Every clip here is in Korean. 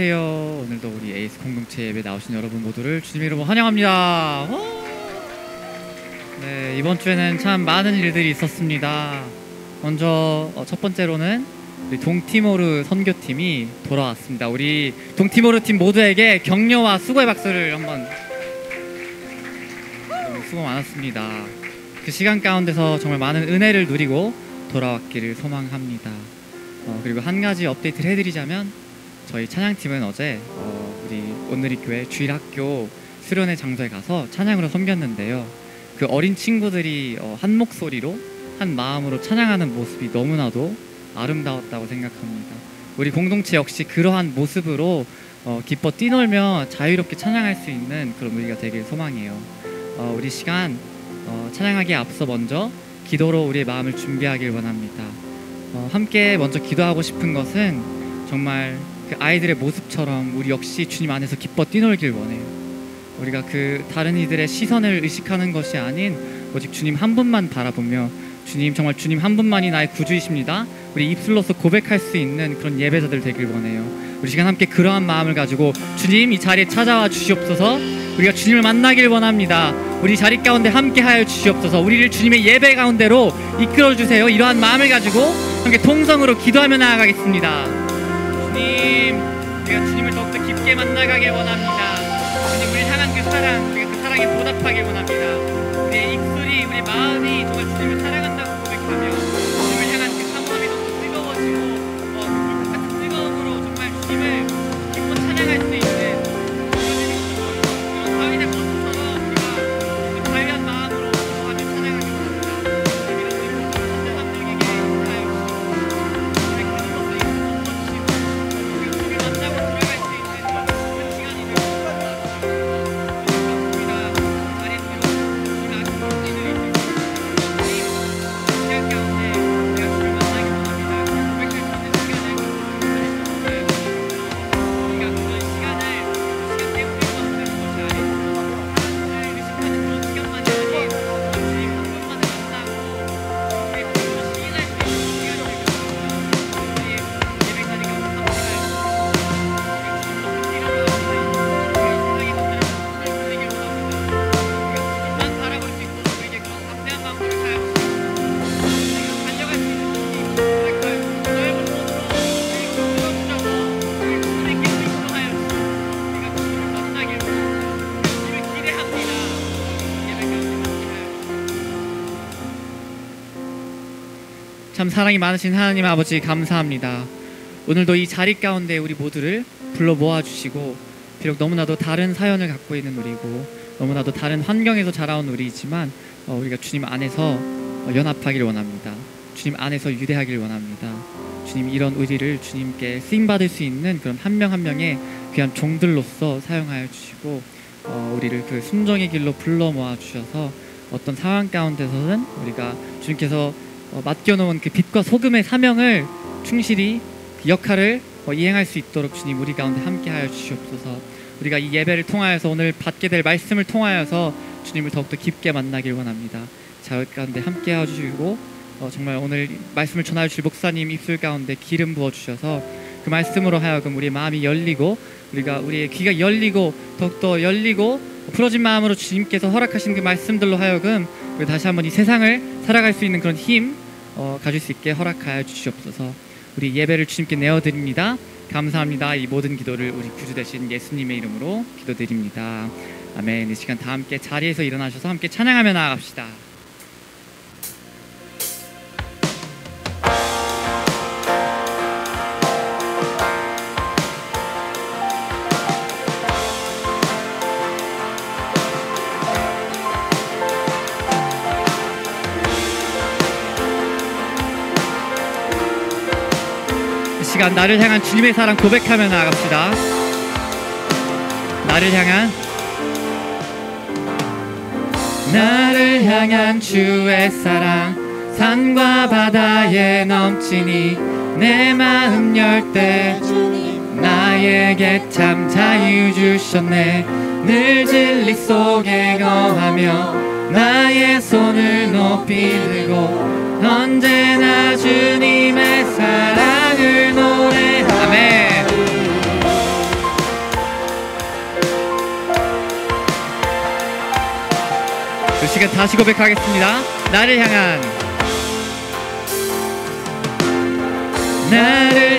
안녕하세요. 오늘도 우리 에이스 공동체 예배 나오신 여러분 모두를 주님의 이름으로 환영합니다. 네, 이번 주에는 참 많은 일들이 있었습니다. 먼저 첫 번째로는 우리 동티모르 선교팀이 돌아왔습니다. 우리 동티모르 팀 모두에게 격려와 수고의 박수를 한번. 수고 많았습니다. 그 시간 가운데서 정말 많은 은혜를 누리고 돌아왔기를 소망합니다. 그리고 한 가지 업데이트를 해드리자면 저희 찬양팀은 어제 우리 오늘이 교회 주일학교 수련회 장소에 가서 찬양으로 섬겼는데요. 그 어린 친구들이 한 목소리로 한 마음으로 찬양하는 모습이 너무나도 아름다웠다고 생각합니다. 우리 공동체 역시 그러한 모습으로 기뻐 뛰놀며 자유롭게 찬양할 수 있는 그런 우리가 되길 소망해요. 우리 시간 찬양하기에 앞서 먼저 기도로 우리의 마음을 준비하길 원합니다. 함께 먼저 기도하고 싶은 것은 정말 그 아이들의 모습처럼 우리 역시 주님 안에서 기뻐 뛰놀길 원해요. 우리가 그 다른 이들의 시선을 의식하는 것이 아닌 오직 주님 한 분만 바라보며 주님, 정말 주님 한 분만이 나의 구주이십니다, 우리 입술로서 고백할 수 있는 그런 예배자들 되길 원해요. 우리 시간 함께 그러한 마음을 가지고 주님 이 자리에 찾아와 주시옵소서. 우리가 주님을 만나길 원합니다. 우리 자리 가운데 함께 하여 주시옵소서. 우리를 주님의 예배 가운데로 이끌어 주세요. 이러한 마음을 가지고 함께 통성으로 기도하며 나아가겠습니다. 주님, 우리가 주님을 더욱더 깊게 만나가길 원합니다. 주님, 우리를 향한 그 사랑, 우리가 그 사랑에 보답하길 원합니다. 우리의 입술이, 우리 마음이 정말 주님을 사랑한다고 고백하며 주님을 향한 그 사모함이 너무 뜨거워지고 그 같은 뜨거움으로 정말 주님을 기뻐 찬양할 수 있는 그런 다윗의 모습처럼 우리가 자유한 마음으로 기도하며 찬양하길 원합니다. 이런 우리 모든 선대삼령에게 인사하여 주시고 우리 그리스도의 이름으로 주시고 우리가 주님을 만나고 돌아갈 수 있는 그런 시간이 되길 참 사랑이 많으신 하나님 아버지 감사합니다. 오늘도 이 자리 가운데 우리 모두를 불러 모아주시고 비록 너무나도 다른 사연을 갖고 있는 우리고 너무나도 다른 환경에서 자라온 우리이지만 우리가 주님 안에서 연합하길 원합니다. 주님 안에서 유대하길 원합니다. 주님, 이런 우리를 주님께 쓰임받을 수 있는 그런 한 명 한 명의 귀한 종들로서 사용하여 주시고 우리를 그 순종의 길로 불러 모아주셔서 어떤 상황 가운데서는 우리가 주님께서 맡겨놓은 그 빛과 소금의 사명을 충실히 그 역할을 이행할 수 있도록 주님 우리 가운데 함께하여 주시옵소서. 우리가 이 예배를 통하여서 오늘 받게 될 말씀을 통하여서 주님을 더욱더 깊게 만나길 원합니다. 자, 가운데 함께하여 주시고 정말 오늘 말씀을 전하여 주실 목사님 입술 가운데 기름 부어주셔서 그 말씀으로 하여금 우리의 마음이 열리고 우리의 귀가 열리고 더욱더 열리고 풀어진 마음으로 주님께서 허락하신 그 말씀들로 하여금 다시 한번 이 세상을 살아갈 수 있는 그런 힘 가질 수 있게 허락하여 주시옵소서. 우리 예배를 주님께 내어드립니다. 감사합니다. 이 모든 기도를 우리 구주 되신 예수님의 이름으로 기도드립니다. 아멘. 이 시간 다 함께 자리에서 일어나셔서 함께 찬양하며 나아갑시다. 시간 나를 향한 주님의 사랑 고백하며 나아갑시다. 나를 향한 주의 사랑 산과 바다에 넘치니 내 마음 열 때 나에게 참 자유 주셨네. 늘 진리 속에 거하며 나의 손을 높이 들고 언제나 주님의 사랑을 노래하네. 시간 다시 고백하겠습니다. 나를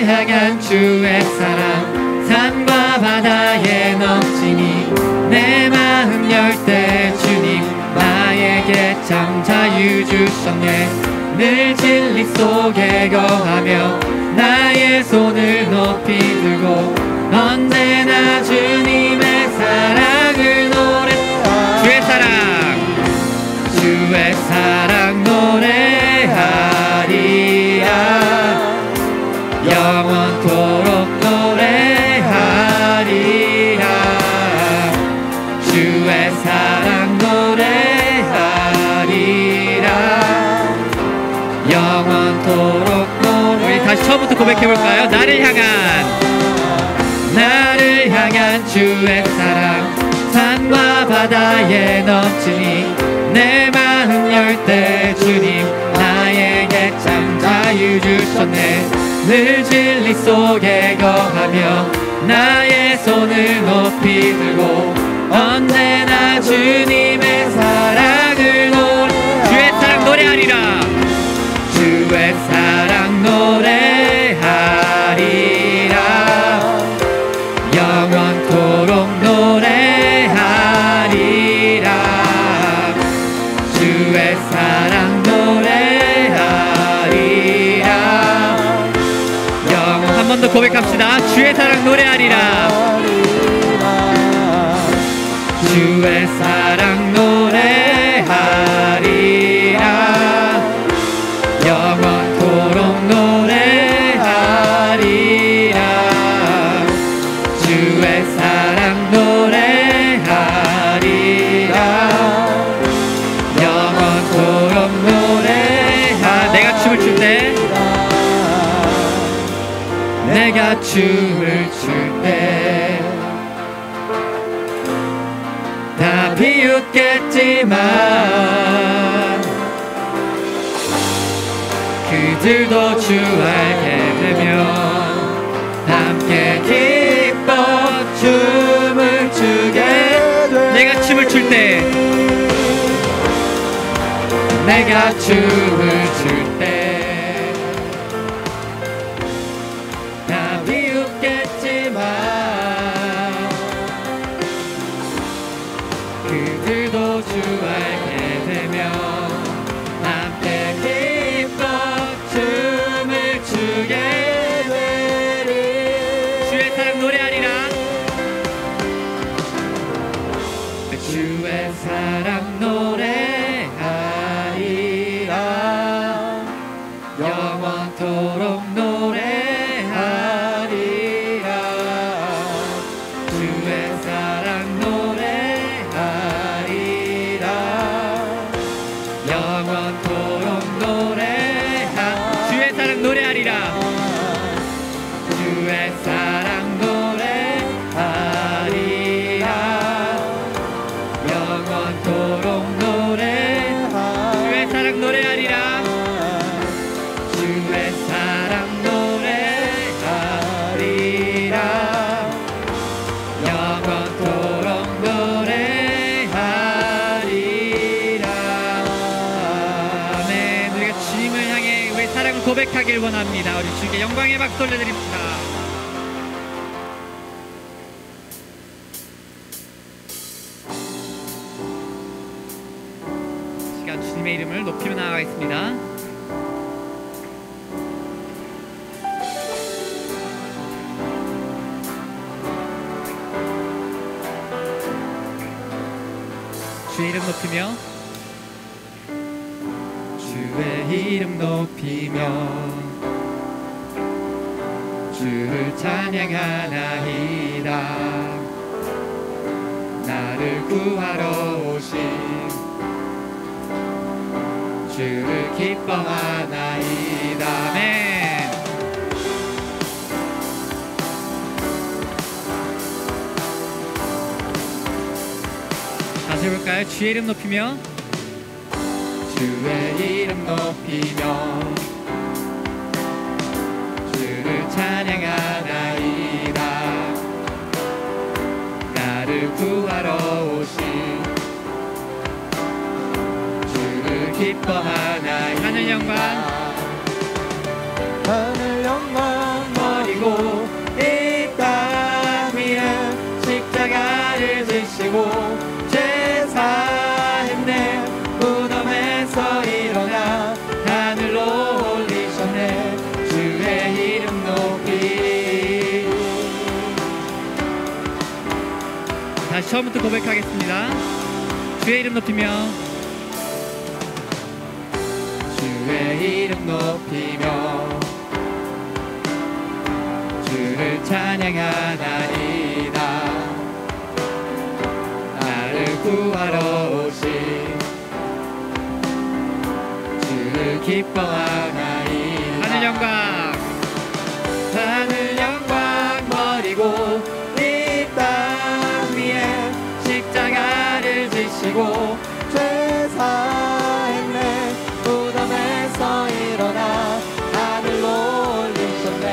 향한 주의 사랑 산과 바다에 넘치니 내 마음 열 때 주님 나에게 참 자유 주셨네. 늘 진리 속에 거하며 나의 손을 높이 들고 언제나 주님의 사랑을 주의 사랑 노래하리라. 영원토록 노래하리라. 주의 사랑 노래하리라. 영원토록 노래. 우리 다시 처음부터 고백해볼까요? 나를 향한 주의 사랑 산과 바다에 넘치니 내 마음 열 때 주님 나에게 참 자유 주셨네. 늘 진리 속에 거하며 나의 손을 높이 들고 언제나 주님의 사랑을 주의 사랑 노래하리라. 주의 사랑 노래하리라. 영원토록 노래하리라. 주의 사랑 노래하리라. 영원 한 번 더 고백합시다. 주의 사랑 노래하리라. 주의 사랑 노래하리라. 영원토록 노래하리라. 주의 사랑 노래하리라. 영원토록 노래하. 내가 춤을 출 때 내가 춤을 출 때 다 비웃겠지만 그들도 주 알게 되면 함께 기뻐 춤을 추게 돼. 내가 춤을 출 때 내가 춤을 출 때 다 비웃겠지만 그들도 주 알게 되면 함께 기뻐 춤을 추게 되리. 주의 사랑 노래하리라. 주의 사랑 노래하리라. 영원토록 노래하리라. 주의 사랑 노래하리라. 영원토록 주의 사랑 노래하리라. 주의 사랑 노래하리라. 영원토록 주의 사랑 노래하리라. 주의 사랑 노래하리라. 영원토록 노래하리라. 아멘. 우리가 주님을 향해 우리의 사랑을 고백하길 원합니다. 우리 주께 영광의 박수 올려드립니다. 시간 주님의 이름을 높이며 나아가겠습니다. 주의 이름 높이며 주의 이름 높이며 주를 찬양하나이다. 나를 구하러 오신 주를 기뻐하나이다. 아멘. 다시 해볼까요? 주의 이름 높이며 주의 이름 높이며 주를 찬양하나이다. 나를 구하러 오신 기뻐하나이다. 하늘 영광 하늘 영광 버리고 이 땅 위에 십자가를 지시고 죄사 힘내 무덤에서 일어나 하늘로 올리셨네. 주의 이름 높이. 다시 처음부터 고백하겠습니다. 주의 이름 높이며 주의 이름 높이며 주를 찬양하나이다. 나를 구하러 오신 주를 기뻐하나이다. 하늘 영광 하늘 영광 버리고 이 땅 위에 십자가를 지시고 죄사했네. 무덤에서 일어나 하늘로 올리셨네.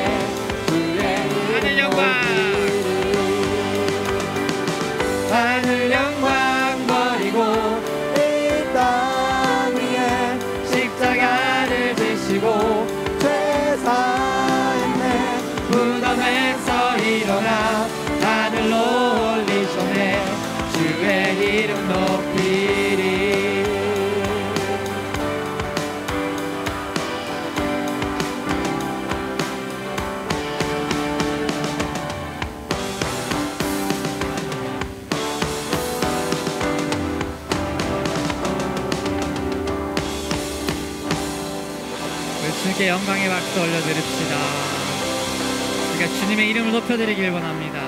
하늘 영광 하늘 영광 버리고 이 땅 위에 십자가를 지시고 죄사했네. 무덤에서 일어나 하늘로 올리셨네. 주의 이름 높이리. 주께 영광의 박수 올려드립시다. 우리가 주님의 이름을 높여드리길 원합니다.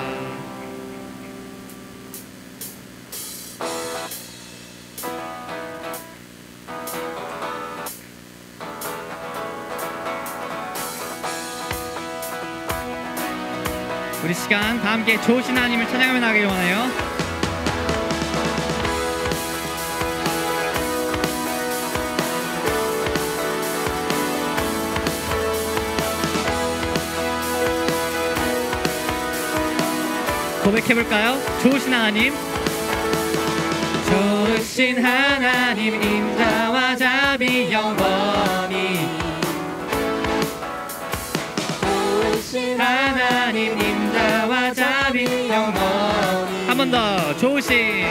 우리 시간 다 함께 좋으신 하나님을 찬양하며 나가길 원해요. 고백해볼까요? 좋으신 하나님, 좋으신 하나님 인자와 자비 영원히. 좋으신 하나님 인자와 자비 영원히. 한 번 더. 좋으신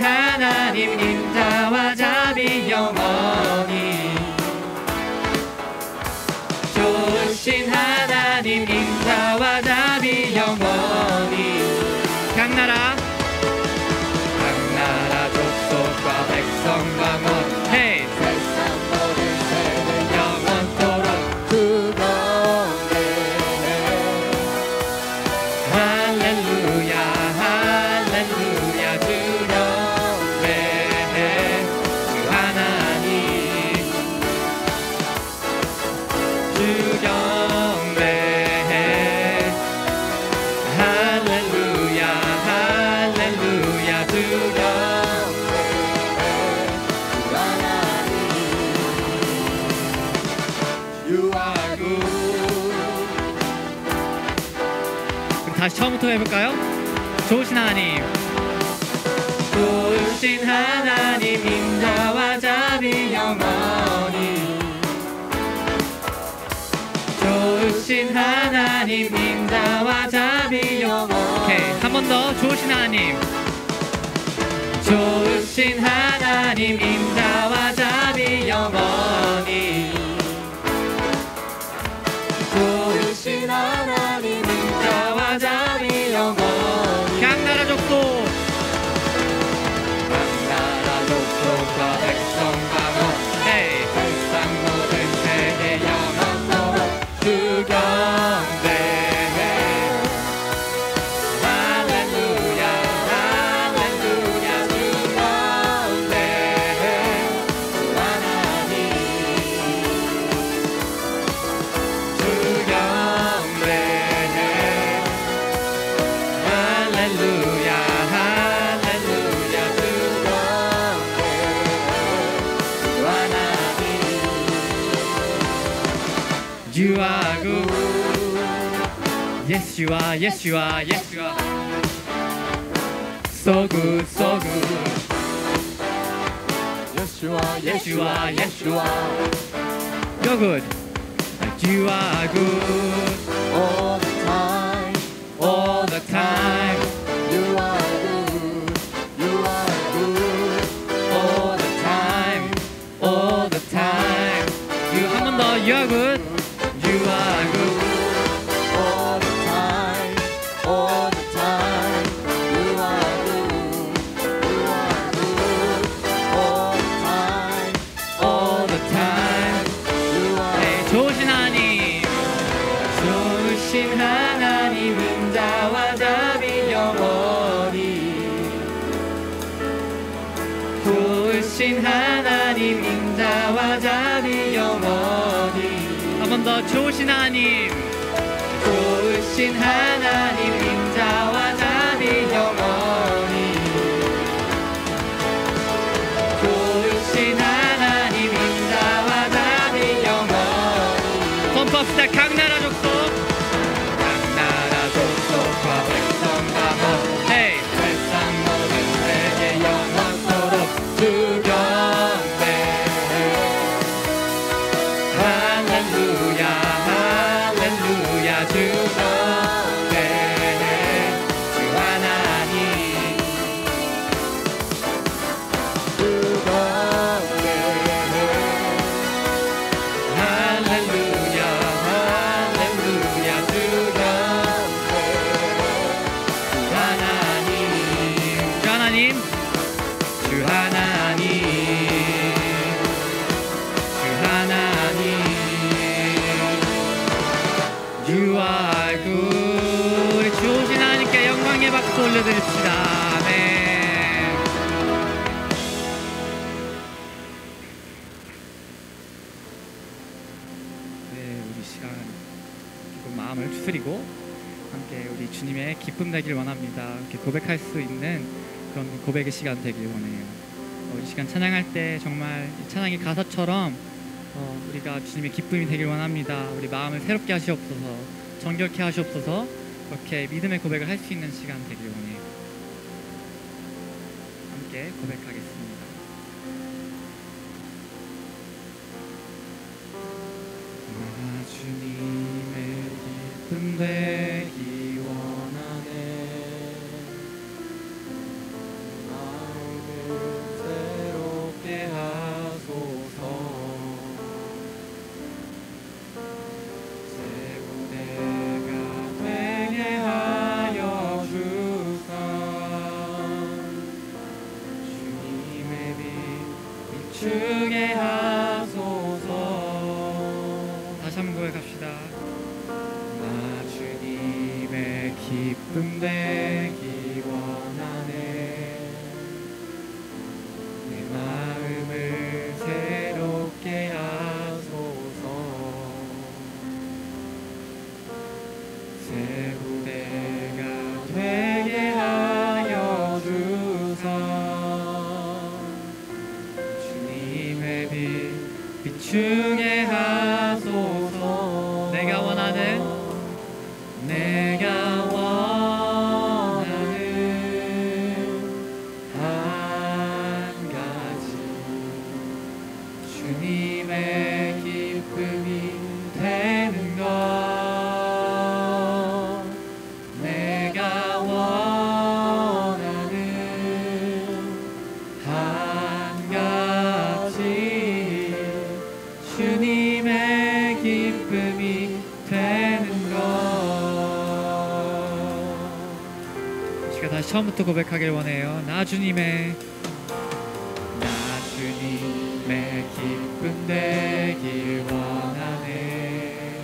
하나님 인자와 자비 영원히. 좋으신 하나님 인자와 자비 영원히. 각 나라 족속과 백성과 원 헤이 세상 모든 세대 영원토록 주 경배해. 할렐루야 할렐루야 주 경배해. 주 하나님 주 경배해. 할렐루야 할렐루야 주 경배해. 주 하나님 You are good. 우리 다시 처음부터 해볼까요? 좋으신 하나님, 좋으신 하나님 인자와 자비 영원히. 좋으신 하나님 인자와 자비 영원히. 오케이. 한 번 더. 좋으신 하나님, 좋으신 하나님 인자와 자비 영원히. 좋으신 하나님 인자와 자비 영원히. 각 나라 족속 나라 족속과 백성과 원 헤이 세상 모든 세계 영원토록 주 경배해. 할렐루야 할렐루야 주 경배해. 주 하나님 주 경배해. 할렐루야 할렐루야 주 경배해. 주 하나님 You are good. Yes you are. Yes you are. Yes you are. So good so good. Yeshua, Yeshua, Yeshua. You're good. You are good All the time, all the time. you are good, you are good. All the time, all the time. You 한 번 더. You are good. You are good. All the time, all the time, you are good, you are good. All the time, All the time. you are 네, 좋으신 하나님, 좋으신 하나님 인자와 자비 영원히. 좋으신 하나님 인자와 자비 영원히. 한 번 더. 좋으신 하나님, 좋으신 하나님 인자와 자비 영원히. 좋으신 하나님 인자와 자비 영원히. 선포합시다. 각 나라 족속, 각 나라 족속과 백성과 모든 세상 모든 세계 영원토록 주 경배. 할렐루야 할렐루야 주 경배. 주 하나님 주 경배. 할렐루야 할렐루야 주 경배. 주 하나님 주 하나님 주 하나님 주 하나님. You are good. 우리 좋으신 하나님께 영광의 박수 올려드립시다. 아멘. 네, 우리 시간 기쁜 마음을 추스리고 함께 우리 주님의 기쁨 되길 원합니다. 이렇게 고백할 수 있는 그런 고백의 시간 되길 원해요. 우리 시간 찬양할 때 정말 이 찬양의 가사처럼 우리가 주님의 기쁨이 되길 원합니다. 우리 마음을 새롭게 하시옵소서, 정결케 하시옵소서. 그렇게 믿음의 고백을 할 수 있는 시간 되길 원해요. 함께 고백하겠습니다. 주님의 기쁨 되기 원하네. 마음을 새롭게 하소서. 새 무대가 되게 하여 주사. 주님의 빛 비추게 하소서. 다시 한번 고백합시다. 나 주님의 기쁨 되기 원하네. 내 마음을 새롭게 하소서. 새 무대가 되게 하여 주사. 주님의 빛 비추게 하소서. 내가 원하는 한 가지 주님의 기쁨이 되는 것. 내가 원하는 한 가지 주님의 기쁨이 되는 것. 제가 다시 처음부터 고백하길 원해요. 나 주님의 기쁨 되길 원하네.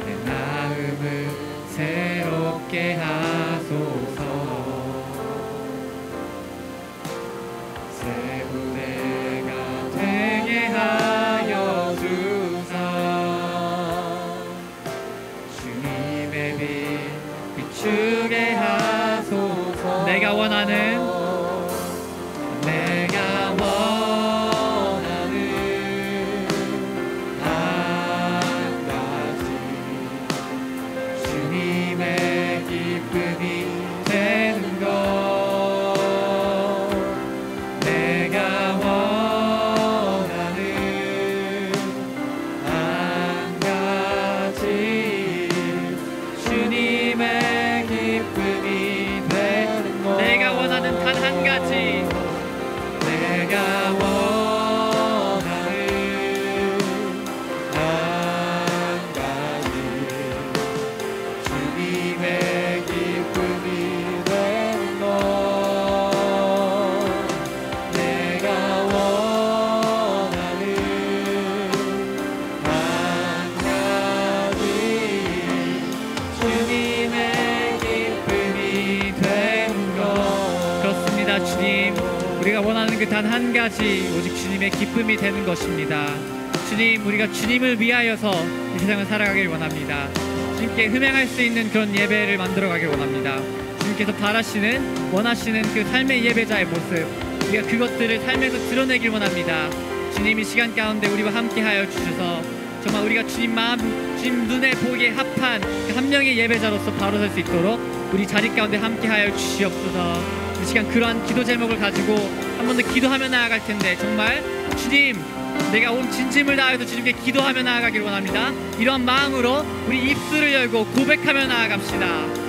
내 마음을 새롭게 하소서. 새 무대가 되게 하여 주사. 주님의 빛 비추게 하소서. 내가 원하는 한 내가 원하는 한 가지 주님의 기쁨이 되는 것 내가 원하는 한 가지 주님의 기쁨이 되는 것. 그렇습니다. 주님, 우리가 원하는 그 단 한 가지 오직 주님의 기쁨이 되는 것입니다. 주님, 우리가 주님을 위하여서 이 세상을 살아가길 원합니다. 주님께 흠행할 수 있는 그런 예배를 만들어가길 원합니다. 주님께서 바라시는, 원하시는 그 삶의 예배자의 모습, 우리가 그것들을 삶에서 드러내길 원합니다. 주님, 이 시간 가운데 우리와 함께하여 주셔서 정말 우리가 주님 마음, 주님 눈에 보기에 합한 그 한 명의 예배자로서 바로 설 수 있도록 우리 자리 가운데 함께하여 주시옵소서. 이 시간 그러한 기도 제목을 가지고 한 번 더 기도하며 나아갈 텐데, 정말 주님, 내가 온 진심을 다해서 주님께 기도하며 나아가길 원합니다. 이러한 마음으로 우리 입술을 열고 고백하며 나아갑시다.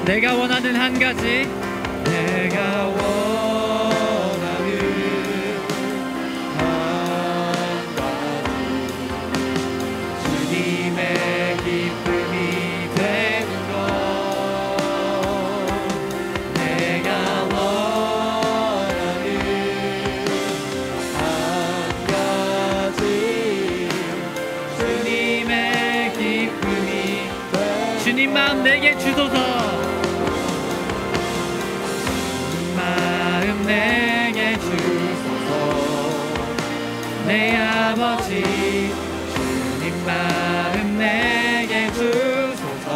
내가 원하는 한 가지, 내가 원하는 한 가지 주님의 기쁨이 되는 것 내가 원하는 한 가지 주님의 기쁨이 주님 마음 내게 주소서. 마음 내게 주소서. 내 아버지, 주님 마음 내게 주소서.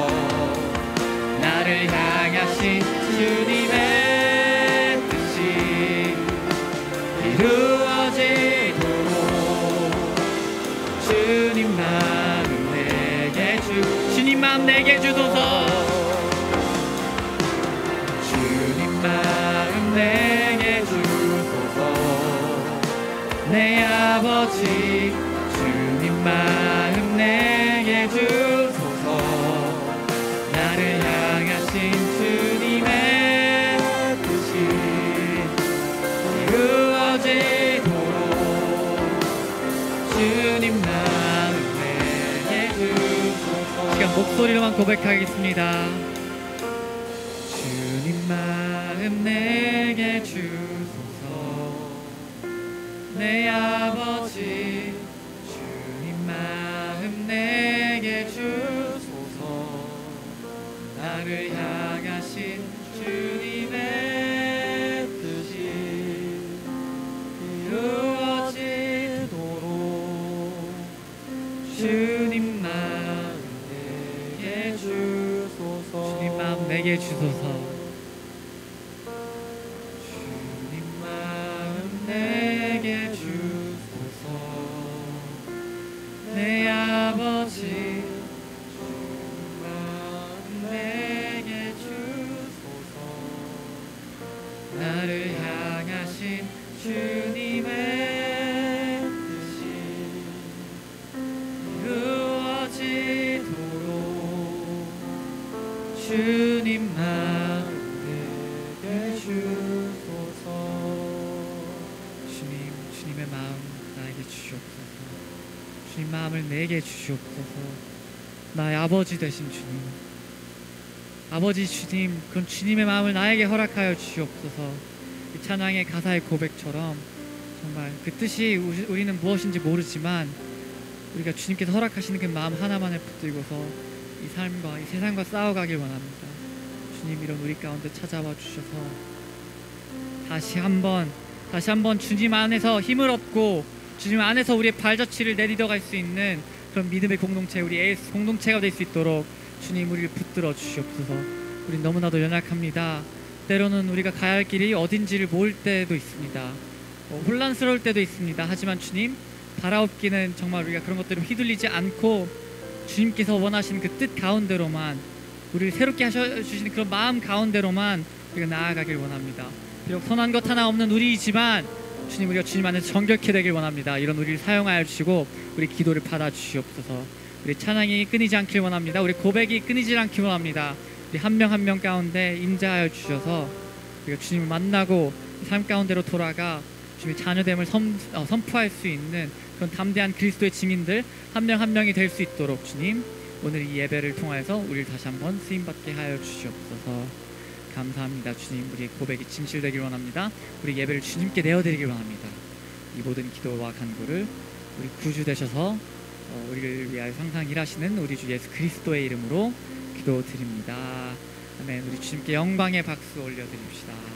나를 향하신 주님의 뜻이 이루어지도록 주님 마음 내게 주님 마음 내게 주소서. 마음 내게 주소서. 내 아버지, 주님 마음 내게 주소서. 나를 향하신 주님의 뜻이 이루어지도록 주님 마음 내게 주소서. 시간 목소리로만 고백하겠습니다. 주님 마음 내게 주소서. 내 아버지, 주님 마음 내게 주소서. 나를 향하신 주님의 뜻이 이루어지도록 주님 마음 내게 주소서. 주님 마음 내게 주소서. 주님 마음 내게 주소서. 주님 마음 내게 주소서. 주님의 마음 나에게 주시옵소서. 주님 마음을 내게 주시옵소서. 나의 아버지 되신 주님, 아버지 주님, 그런 주님의 마음을 나에게 허락하여 주시옵소서. 이 찬양의 가사의 고백처럼 정말 그 뜻이 우리는 무엇인지 모르지만 우리가 주님께서 허락하시는 그 마음 하나만을 붙들고서 이 삶과 이 세상과 싸워가길 원합니다. 주님, 이런 우리 가운데 찾아와 주셔서 다시 한번 주님 안에서 힘을 얻고 주님 안에서 우리의 발자취를 내딛어갈 수 있는 그런 믿음의 공동체, 우리 AS 공동체가 될 수 있도록 주님 우리를 붙들어 주시옵소서. 우린 너무나도 연약합니다. 때로는 우리가 가야 할 길이 어딘지를 모를 때도 있습니다. 혼란스러울 때도 있습니다. 하지만 주님, 바라옵기는 정말 우리가 그런 것들을 휘둘리지 않고 주님께서 원하시는 그 뜻 가운데로만, 우리를 새롭게 하셔주시는 그런 마음 가운데로만 우리가 나아가길 원합니다. 비록 선한 것 하나 없는 우리이지만 주님, 우리가 주님 안에서 정결케 되길 원합니다. 이런 우리를 사용하여 주시고 우리 기도를 받아 주시옵소서. 우리 찬양이 끊이지 않길 원합니다. 우리 고백이 끊이지 않길 원합니다. 우리 한 명 한 명 가운데 임재하여 주셔서 우리가 주님을 만나고 삶 가운데로 돌아가 주님의 자녀됨을 선포할 수 있는 그런 담대한 그리스도의 증인들 한 명 한 명이 될 수 있도록 주님, 오늘 이 예배를 통하여서 우리를 다시 한번 쓰임받게 하여 주시옵소서. 감사합니다. 주님, 우리의 고백이 진실되길 원합니다. 우리 예배를 주님께 내어드리길 원합니다. 이 모든 기도와 간구를 우리 구주 되셔서 우리를 위하여 항상 일하시는 우리 주 예수 그리스도의 이름으로 기도드립니다. 아멘. 우리 주님께 영광의 박수 올려드립시다.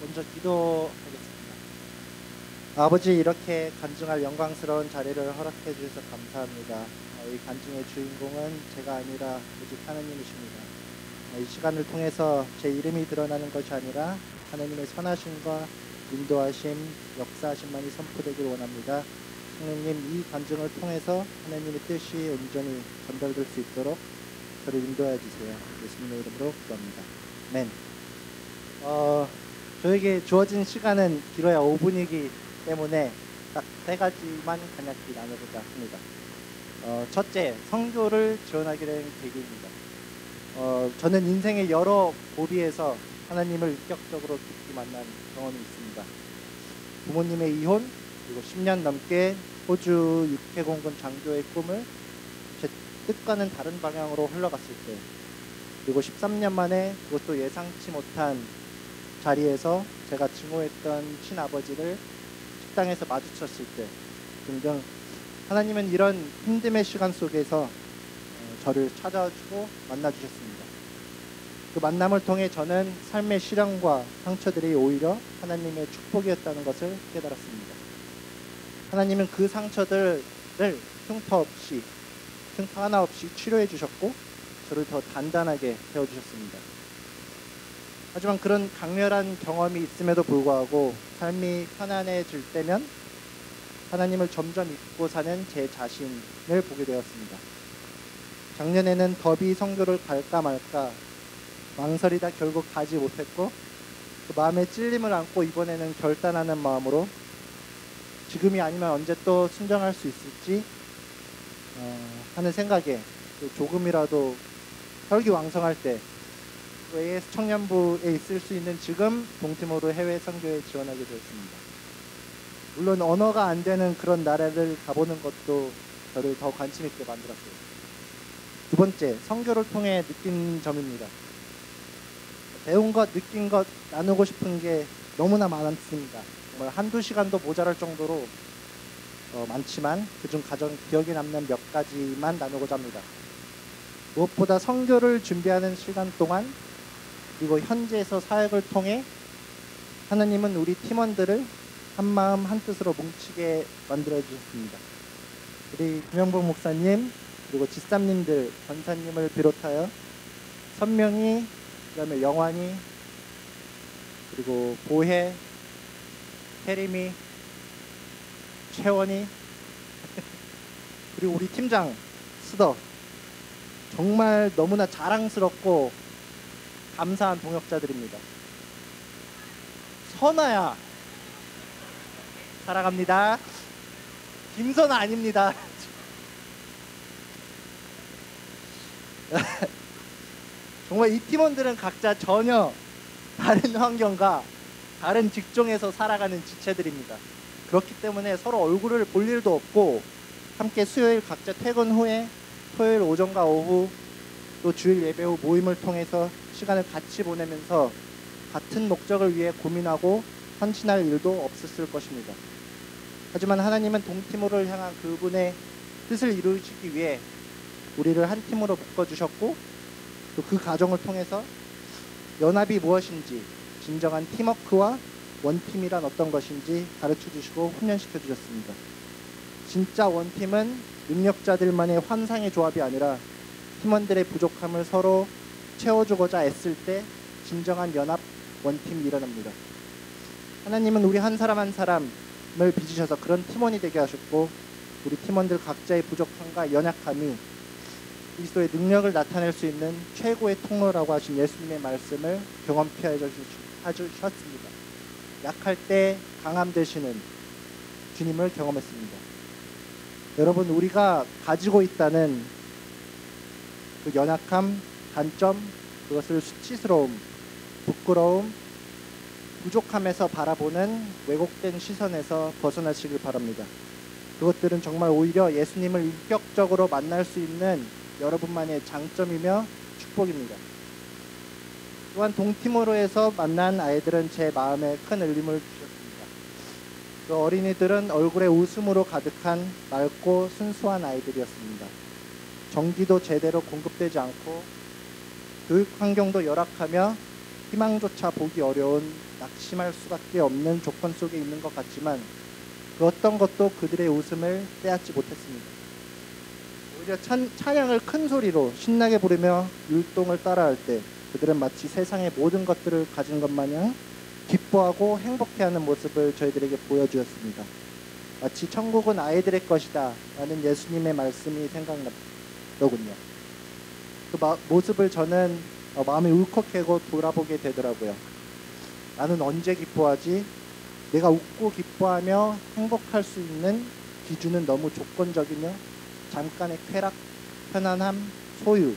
먼저 기도하겠습니다. 아버지, 이렇게 간증할 영광스러운 자리를 허락해 주셔서 감사합니다. 이 간증의 주인공은 제가 아니라 오직 하나님이십니다. 이 시간을 통해서 제 이름이 드러나는 것이 아니라 하나님의 선하심과 인도하심, 역사하심만이 선포되길 원합니다. 성령님, 이 간증을 통해서 하나님의 뜻이 온전히 전달될 수 있도록 저를 인도해 주세요. 예수님의 이름으로 기도합니다. 아멘. 저에게 주어진 시간은 길어야 5분이기 때문에 딱 3가지만 간략히 나눠보자 합니다. 첫째, 선교를 지원하게 된 계기입니다. 저는 인생의 여러 고비에서 하나님을 인격적으로 깊이 만난 경험이 있습니다. 부모님의 이혼, 그리고 10년 넘게 호주 육해공군 장교의 꿈을 제 뜻과는 다른 방향으로 흘러갔을 때, 그리고 13년 만에 그것도 예상치 못한 자리에서 제가 증오했던 친아버지를 식당에서 마주쳤을 때 등등, 하나님은 이런 힘듦의 시간 속에서 저를 찾아주고 만나주셨습니다. 그 만남을 통해 저는 삶의 시련과 상처들이 오히려 하나님의 축복이었다는 것을 깨달았습니다. 하나님은 그 상처들을 흉터 하나 없이 치료해 주셨고 저를 더 단단하게 세워주셨습니다. 하지만 그런 강렬한 경험이 있음에도 불구하고 삶이 편안해질 때면 하나님을 점점 잊고 사는 제 자신을 보게 되었습니다. 작년에는 더비 선교를 갈까 말까 망설이다 결국 가지 못했고, 그 마음에 찔림을 안고 이번에는 결단하는 마음으로 지금이 아니면 언제 또 순정할 수 있을지 하는 생각에 조금이라도 혈기왕성할 때 AS 청년부에 있을 수 있는 지금 동티모르 해외 선교에 지원하게 되었습니다. 물론 언어가 안 되는 그런 나라를 가보는 것도 저를 더 관심 있게 만들었어요. 두 번째, 선교를 통해 느낀 점입니다. 배운 것, 느낀 것, 나누고 싶은 게 너무나 많습니다. 정말 한두 시간도 모자랄 정도로 많지만 그중 가장 기억에 남는 몇 가지만 나누고자 합니다. 무엇보다 선교를 준비하는 시간 동안 그리고 현지에서 사역을 통해 하나님은 우리 팀원들을 한마음 한뜻으로 뭉치게 만들어 주셨습니다. 우리 김영복 목사님 그리고 지쌈님들, 권사님을 비롯하여 선명이, 그다음에 영환이, 그리고 보혜, 혜림이, 채원이 그리고 우리 팀장 스더, 정말 너무나 자랑스럽고 감사한 동역자들입니다. 선아야 사랑합니다. 김선아 아닙니다. 정말 이 팀원들은 각자 전혀 다른 환경과 다른 직종에서 살아가는 지체들입니다. 그렇기 때문에 서로 얼굴을 볼 일도 없고 함께 수요일 각자 퇴근 후에 토요일 오전과 오후 또 주일 예배 후 모임을 통해서 시간을 같이 보내면서 같은 목적을 위해 고민하고 헌신할 일도 없었을 것입니다. 하지만 하나님은 동티모를 향한 그분의 뜻을 이루시기 위해 우리를 한 팀으로 묶어주셨고 또 그 과정을 통해서 연합이 무엇인지, 진정한 팀워크와 원팀이란 어떤 것인지 가르쳐 주시고 훈련시켜 주셨습니다. 진짜 원팀은 능력자들만의 환상의 조합이 아니라 팀원들의 부족함을 서로 채워주고자 애쓸 때 진정한 연합 원팀이 일어납니다. 하나님은 우리 한 사람 한 사람을 빚으셔서 그런 팀원이 되게 하셨고 우리 팀원들 각자의 부족함과 연약함이 그리스도의 능력을 나타낼 수 있는 최고의 통로라고 하신 예수님의 말씀을 경험케 해주셨습니다. 약할 때 강함 되시는 주님을 경험했습니다. 여러분, 우리가 가지고 있다는 그 연약함, 단점, 그것을 수치스러움, 부끄러움, 부족함에서 바라보는 왜곡된 시선에서 벗어나시길 바랍니다. 그것들은 정말 오히려 예수님을 인격적으로 만날 수 있는 여러분만의 장점이며 축복입니다. 또한 동티모로에서 만난 아이들은 제 마음에 큰 울림을 주셨습니다. 그 어린이들은 얼굴에 웃음으로 가득한 맑고 순수한 아이들이었습니다. 전기도 제대로 공급되지 않고 교육 환경도 열악하며 희망조차 보기 어려운 낙심할 수밖에 없는 조건 속에 있는 것 같지만 그 어떤 것도 그들의 웃음을 빼앗지 못했습니다. 오히려 찬양을 큰 소리로 신나게 부르며 율동을 따라할 때 그들은 마치 세상의 모든 것들을 가진 것 마냥 기뻐하고 행복해하는 모습을 저희들에게 보여주었습니다. 마치 천국은 아이들의 것이다 라는 예수님의 말씀이 생각나더군요. 그 모습을 저는 마음이 울컥하고 돌아보게 되더라고요. 나는 언제 기뻐하지? 내가 웃고 기뻐하며 행복할 수 있는 기준은 너무 조건적이며 잠깐의 쾌락, 편안함, 소유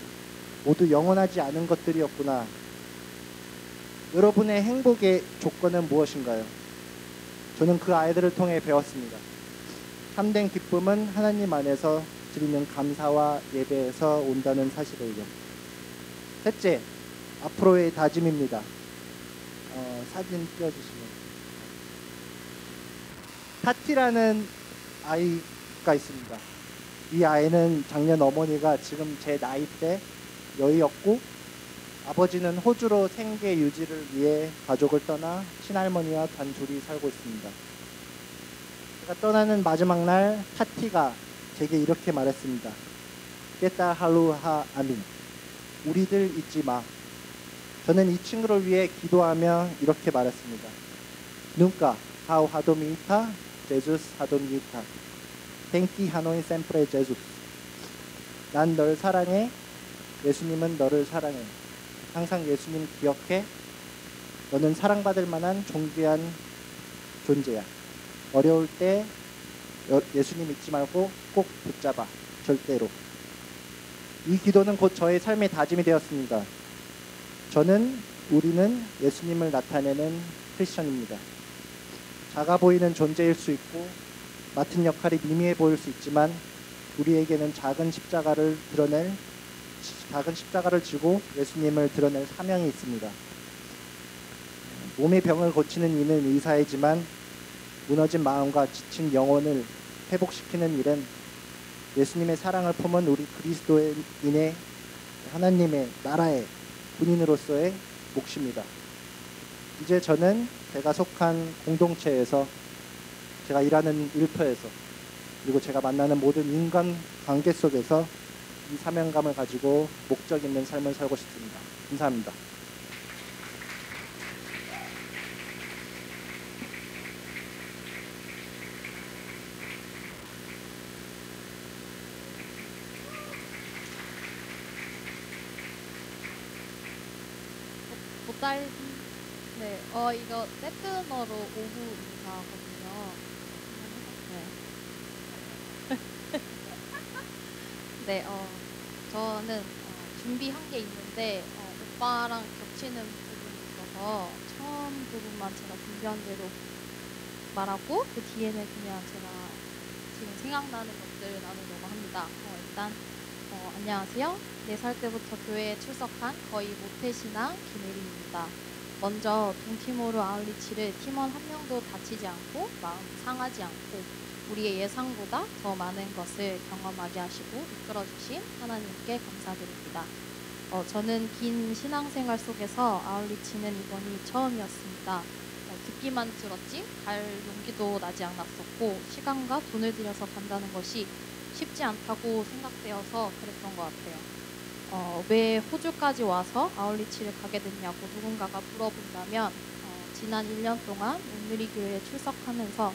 모두 영원하지 않은 것들이었구나. 여러분의 행복의 조건은 무엇인가요? 저는 그 아이들을 통해 배웠습니다. 참된 기쁨은 하나님 안에서 드리는 감사와 예배에서 온다는 사실을요. 셋째, 앞으로의 다짐입니다. 사진 띄워주시면. 타티라는 아이가 있습니다. 이 아이는 작년 어머니가 지금 제 나이 때 여의였고 아버지는 호주로 생계 유지를 위해 가족을 떠나 친할머니와 단둘이 살고 있습니다. 제가 떠나는 마지막 날 타티가 제게 이렇게 말했습니다. 깨따 할루하 아민. 우리들 잊지 마. 저는 이 친구를 위해 기도하며 이렇게 말했습니다. Nunca hao hadomita, Jesus hadomita. Thank 하노이 샘프레 제수스. 난 널 사랑해. 예수님은 너를 사랑해. 항상 예수님 기억해. 너는 사랑받을 만한 존귀한 존재야. 어려울 때 예수님 잊지 말고 꼭 붙잡아. 절대로. 이 기도는 곧 저의 삶의 다짐이 되었습니다. 우리는 예수님을 나타내는 크리스천입니다. 작아 보이는 존재일 수 있고 맡은 역할이 미미해 보일 수 있지만 우리에게는 작은 십자가를 지고 예수님을 드러낼 사명이 있습니다. 몸의 병을 고치는 이는 의사이지만 무너진 마음과 지친 영혼을 회복시키는 일은 예수님의 사랑을 품은 우리 그리스도인의 하나님의 나라의 군인으로서의 몫입니다. 이제 저는 제가 속한 공동체에서, 제가 일하는 일터에서, 그리고 제가 만나는 모든 인간 관계 속에서 이 사명감을 가지고 목적 있는 삶을 살고 싶습니다. 감사합니다. 보달 네, 이거 세트너로 오후 인사거든요. 네. 네, 저는 준비한 게 있는데 오빠랑 겹치는 부분이 있어서 처음 부분만 제가 준비한 대로 말하고 그 뒤에는 그냥 제가 지금 생각나는 것들을 나누려고 합니다. 일단 안녕하세요. 4살 때부터 교회에 출석한 거의 모태신앙 김혜리입니다. 먼저 동티모르 아울리치를 팀원 한 명도 다치지 않고 마음 상하지 않고 우리의 예상보다 더 많은 것을 경험하게 하시고 이끌어주신 하나님께 감사드립니다. 저는 긴 신앙생활 속에서 아울리치는 이번이 처음이었습니다. 듣기만 들었지 갈 용기도 나지 않았었고 시간과 돈을 들여서 간다는 것이 쉽지 않다고 생각되어서 그랬던 것 같아요. 왜 호주까지 와서 아울리치를 가게 됐냐고 누군가가 물어본다면 지난 1년 동안 온누리 교회에 출석하면서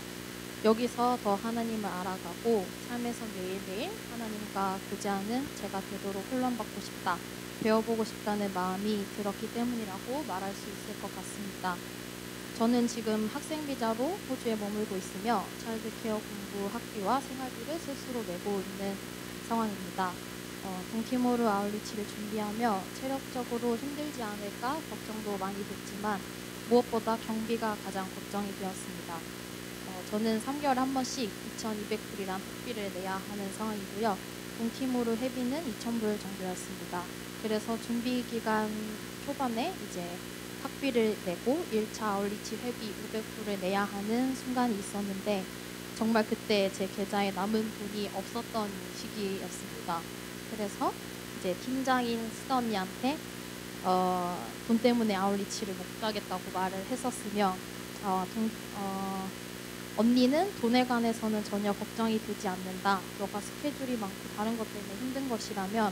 여기서 더 하나님을 알아가고 삶에서 매일매일 하나님과 교제하는 제가 되도록 훈련받고 싶다, 배워보고 싶다는 마음이 들었기 때문이라고 말할 수 있을 것 같습니다. 저는 지금 학생 비자로 호주에 머물고 있으며 차일드케어 공부 학비와 생활비를 스스로 내고 있는 상황입니다. 동티모르 아울리치를 준비하며 체력적으로 힘들지 않을까 걱정도 많이 됐지만 무엇보다 경비가 가장 걱정이 되었습니다. 저는 3개월에 한 번씩 2,200불이란 학비를 내야 하는 상황이고요. 동티모르 회비는 2,000불 정도였습니다. 그래서 준비 기간 초반에 이제 학비를 내고 1차 아울리치 회비 500불을 내야 하는 순간이 있었는데 정말 그때 제 계좌에 남은 돈이 없었던 시기였습니다. 그래서 이제 팀장인 스더미한테 돈 때문에 아울리치를 못 가겠다고 말을 했었으며 언니는 돈에 관해서는 전혀 걱정이 되지 않는다. 너가 스케줄이 많고 다른 것 때문에 힘든 것이라면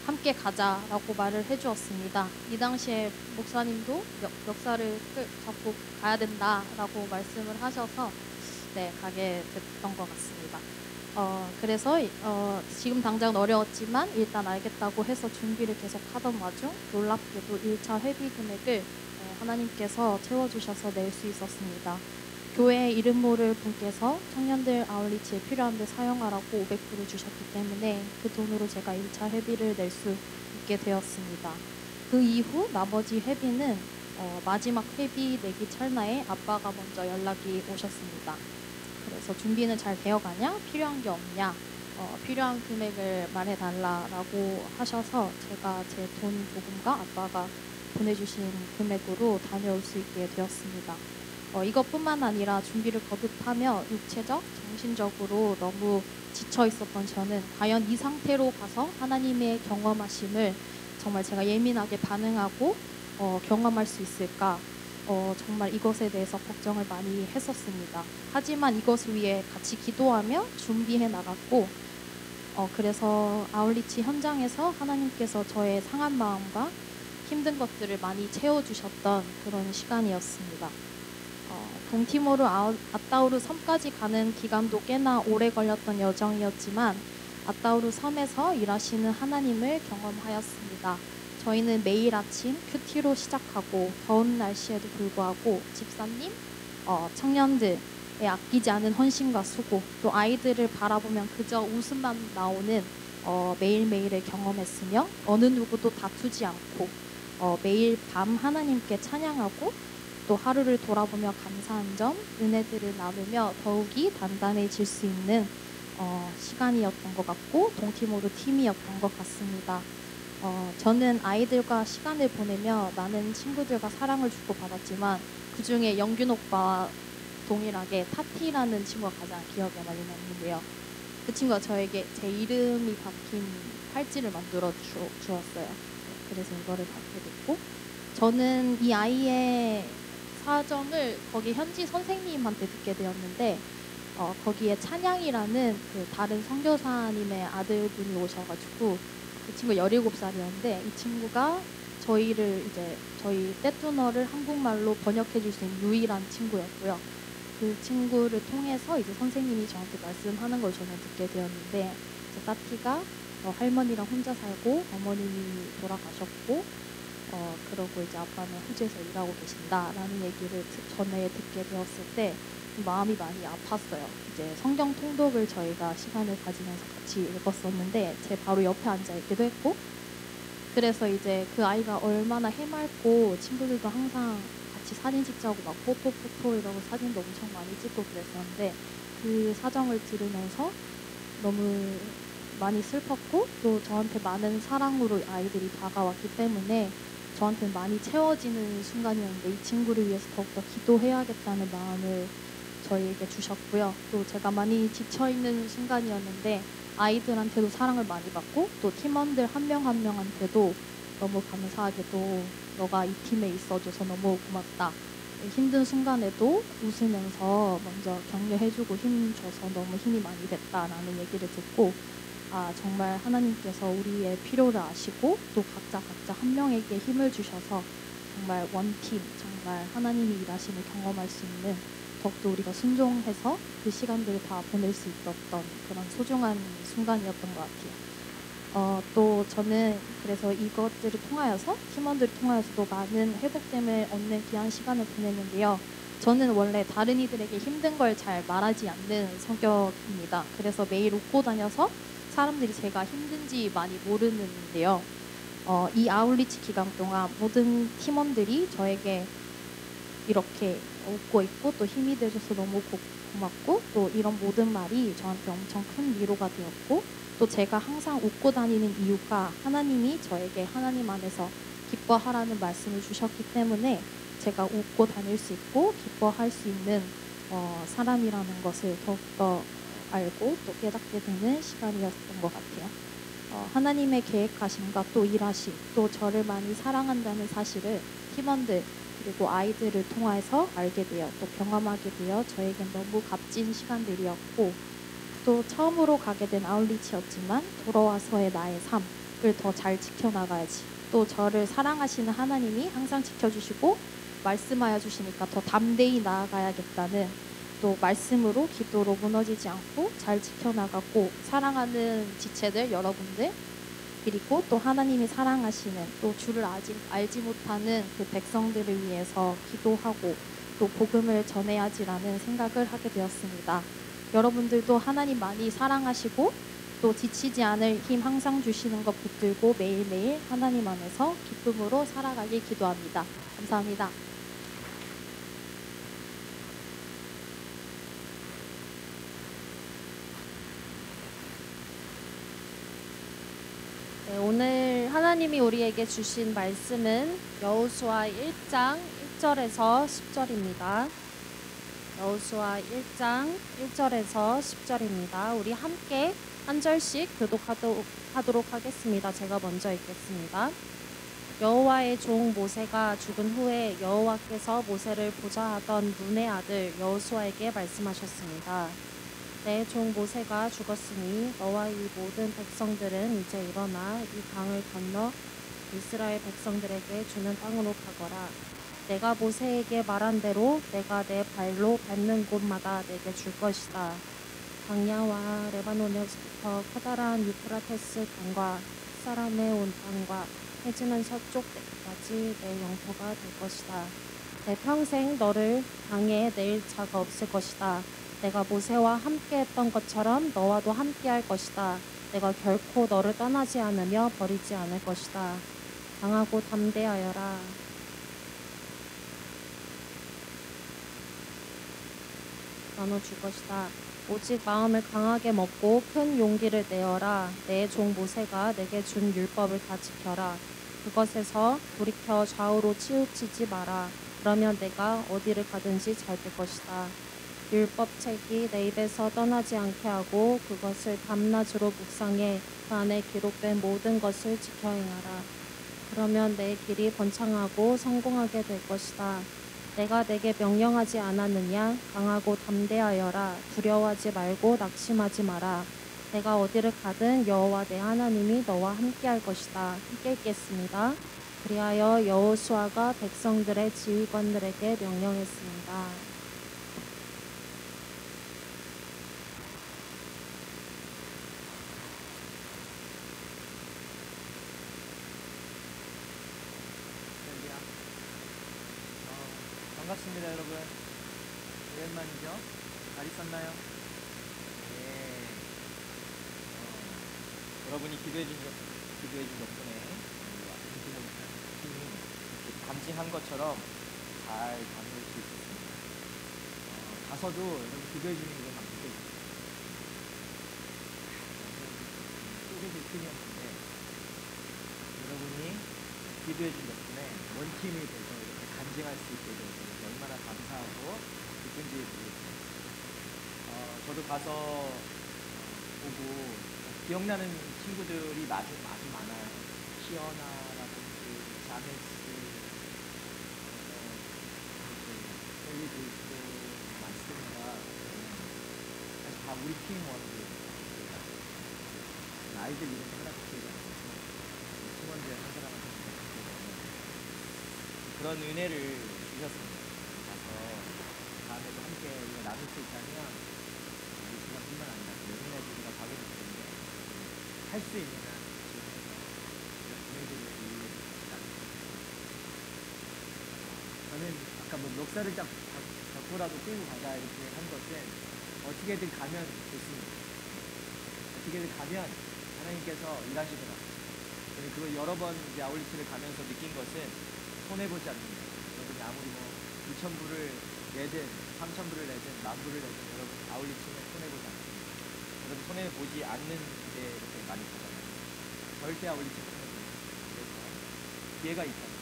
함께 가자라고 말을 해주었습니다. 이 당시에 목사님도 멱살을 잡고 가야 된다라고 말씀을 하셔서 네, 가게 됐던 것 같습니다. 그래서 지금 당장 어려웠지만 일단 알겠다고 해서 준비를 계속 하던 와중 놀랍게도 1차 회비 금액을 하나님께서 채워주셔서 낼 수 있었습니다. 교회 이름 모를 분께서 청년들 아울리치에 필요한 데 사용하라고 500불을 주셨기 때문에 그 돈으로 제가 1차 회비를 낼 수 있게 되었습니다. 그 이후 나머지 회비는 마지막 회비 내기 찰나에 아빠가 먼저 연락이 오셨습니다. 그래서 준비는 잘 되어가냐? 필요한 게 없냐? 필요한 금액을 말해달라고 하셔서 제가 제 돈 조금과 아빠가 보내주신 금액으로 다녀올 수 있게 되었습니다. 이것뿐만 아니라 준비를 거듭하며 육체적, 정신적으로 너무 지쳐 있었던 저는 과연 이 상태로 가서 하나님의 경험하심을 정말 제가 예민하게 반응하고 경험할 수 있을까? 정말 이것에 대해서 걱정을 많이 했었습니다. 하지만 이것을 위해 같이 기도하며 준비해 나갔고 그래서 아울리치 현장에서 하나님께서 저의 상한 마음과 힘든 것들을 많이 채워주셨던 그런 시간이었습니다. 동티모르 아따우르 섬까지 가는 기간도 꽤나 오래 걸렸던 여정이었지만 아따우르 섬에서 일하시는 하나님을 경험하였습니다. 저희는 매일 아침 큐티로 시작하고 더운 날씨에도 불구하고 집사님, 청년들의 아끼지 않은 헌신과 수고, 또 아이들을 바라보면 그저 웃음만 나오는 매일매일을 경험했으며 어느 누구도 다투지 않고 매일 밤 하나님께 찬양하고 또 하루를 돌아보며 감사한 점, 은혜들을 나누며 더욱이 단단해질 수 있는 시간이었던 것 같고 동티모르 팀이었던 것 같습니다. 저는 아이들과 시간을 보내며 많은 친구들과 사랑을 주고받았지만 그중에 영균 오빠와 동일하게 타티라는 친구가 가장 기억에 많이 남는데요. 그 친구가 저에게 제 이름이 박힌 팔찌를 만들어 주었어요. 그래서 이거를 받게 됐고, 저는 이 아이의 사정을 거기 현지 선생님한테 듣게 되었는데, 거기에 찬양이라는 그 다른 선교사님의 아들분이 오셔가지고 그 친구 17살이었는데 이 친구가 저희를 이제 저희 떼뚜너를 한국말로 번역해 줄 수 있는 유일한 친구였고요. 그 친구를 통해서 이제 선생님이 저한테 말씀하는 걸 저는 듣게 되었는데, 이제 따티가 할머니랑 혼자 살고 어머님이 돌아가셨고 그러고 이제 아빠는 호주에서 일하고 계신다라는 얘기를 전에 듣게 되었을 때 마음이 많이 아팠어요. 이제 성경 통독을 저희가 시간을 가지면서 같이 읽었었는데 제 바로 옆에 앉아 있기도 했고, 그래서 이제 그 아이가 얼마나 해맑고 친구들도 항상 같이 사진 찍자고 막 포토 이러고 사진도 엄청 많이 찍고 그랬었는데 그 사정을 들으면서 너무 많이 슬펐고 또 저한테 많은 사랑으로 아이들이 다가왔기 때문에 저한테 많이 채워지는 순간이었는데 이 친구를 위해서 더욱더 기도해야겠다는 마음을 저희에게 주셨고요. 또 제가 많이 지쳐있는 순간이었는데 아이들한테도 사랑을 많이 받고 또 팀원들 한 명 한 명한테도 너무 감사하게도 너가 이 팀에 있어줘서 너무 고맙다. 힘든 순간에도 웃으면서 먼저 격려해주고 힘줘서 너무 힘이 많이 됐다라는 얘기를 듣고 정말 하나님께서 우리의 필요를 아시고 또 각자 한 명에게 힘을 주셔서 정말 원팀, 정말 하나님이 일하심을 경험할 수 있는 더욱더 우리가 순종해서 그 시간들을 다 보낼 수 있었던 그런 소중한 순간이었던 것 같아요. 또 저는 그래서 이것들을 통하여서 팀원들을 통하여서도 많은 회복됨을 얻는 귀한 시간을 보냈는데요. 저는 원래 다른 이들에게 힘든 걸 잘 말하지 않는 성격입니다. 그래서 매일 웃고 다녀서 사람들이 제가 힘든지 많이 모르는데요. 이 아울리치 기간 동안 모든 팀원들이 저에게 이렇게 웃고 있고 또 힘이 되셔서 너무 고맙고 또 이런 모든 말이 저한테 엄청 큰 위로가 되었고, 또 제가 항상 웃고 다니는 이유가 하나님이 저에게 하나님 안에서 기뻐하라는 말씀을 주셨기 때문에 제가 웃고 다닐 수 있고 기뻐할 수 있는 사람이라는 것을 더욱더 알고 또 깨닫게 되는 시간이었던 것 같아요. 하나님의 계획하심과 또 일하심, 또 저를 많이 사랑한다는 사실을 팀원들 그리고 아이들을 통해서 알게 되어 또 경험하게 되어 저에겐 너무 값진 시간들이었고, 또 처음으로 가게 된 아울리치였지만 돌아와서의 나의 삶을 더 잘 지켜나가야지, 또 저를 사랑하시는 하나님이 항상 지켜주시고 말씀하여 주시니까 더 담대히 나아가야겠다는 또 말씀으로 기도로 무너지지 않고 잘 지켜나가고, 사랑하는 지체들 여러분들 그리고 또 하나님이 사랑하시는 또 주를 아직 알지 못하는 그 백성들을 위해서 기도하고 또 복음을 전해야지라는 생각을 하게 되었습니다. 여러분들도 하나님 많이 사랑하시고 또 지치지 않을 힘 항상 주시는 것 붙들고 매일매일 하나님 안에서 기쁨으로 살아가길 기도합니다. 감사합니다. 네, 오늘 하나님이 우리에게 주신 말씀은 여호수아 1장 1절에서 10절입니다. 여호수아 1장 1절에서 10절입니다. 우리 함께 한 절씩 교독하도록 하겠습니다. 제가 먼저 읽겠습니다. 여호와의 종 모세가 죽은 후에 여호와께서 모세를 보좌하던 눈의 아들 여호수아에게 말씀하셨습니다. 내 종 모세가 죽었으니 너와 이 모든 백성들은 이제 일어나 이 강을 건너 이스라엘 백성들에게 주는 땅으로 가거라. 내가 모세에게 말한 대로 내가 내 발로 밟는 곳마다 내게 줄 것이다. 광야와 레바논에서부터 커다란 유프라테스 강과 사람의 온 땅과 해지는 서쪽 끝까지 내 영토가 될 것이다. 내 평생 너를 강에 내릴 자가 없을 것이다. 내가 모세와 함께했던 것처럼 너와도 함께할 것이다. 내가 결코 너를 떠나지 않으며 버리지 않을 것이다. 강하고 담대하여라. 나눠줄 것이다. 오직 마음을 강하게 먹고 큰 용기를 내어라. 내 종 모세가 내게 준 율법을 다 지켜라. 그것에서 돌이켜 좌우로 치우치지 마라. 그러면 내가 어디를 가든지 잘 될 것이다. 율법책이 내 입에서 떠나지 않게 하고 그것을 밤낮으로 묵상해 그 안에 기록된 모든 것을 지켜 행하라. 그러면 내 길이 번창하고 성공하게 될 것이다. 내가 내게 명령하지 않았느냐? 강하고 담대하여라. 두려워하지 말고 낙심하지 마라. 내가 어디를 가든 여호와 내 하나님이 너와 함께할 것이다. 함께 있겠습니다. 그리하여 여호수아가 백성들의 지휘관들에게 명령했습니다. 반갑습니다, 여러분. 오랜만이죠? 잘 있었나요? 네. 여러분이 기도해준 덕분에 우리가 팀이 감지한 것처럼 잘 다녀올 수 있었습니다. 가서도 여러분 기도해주는 게 막 느껴졌어요. 쪼개질 팀이었는데 여러분이 기도해준 덕분에 원팀이 돼서 이렇게 간증할 수 있게 돼서 얼마나 감사하고 기쁜지 모르겠어요. 저도 가서 보고 기억나는 친구들이 아주 많아요. 시어나라든지 자메스, 헬리도 있고 많습니다. 사실 다 우리 팀 원들이에요. 아이들 이름 하나도 기억이 안 나서 팀원들 한 사람한테 그런 은혜를 주셨습니다. 가서 다음에도 함께 우리가 나눌 수 있다면 우리 시간뿐만 아니라 영인의 우리가 가게 될 텐데 할 수 있는 한 지원해서 이런 은혜들을 우리에게 나누고 저는 아까 뭐 멱살을 잡고라도 끌고 가자 이렇게 한 것은 어떻게든 가면 좋습니다. 어떻게든 가면 하나님께서 일하시더라고요. 저는 그걸 여러 번 이제 아울리트를 가면서 느낀 것은 손해보지 않는다. 여러분이 아무리 뭐 2,000불을 내든 3,000불을 내든 10,000불을 내든 여러분 아울리트는 손해보지 않습니다. 여러분 손해보지 않는 데 이렇게 많이 가잖아요. 절대 아울리트는 손해보지 않습니다. 그래서 기회가 있다면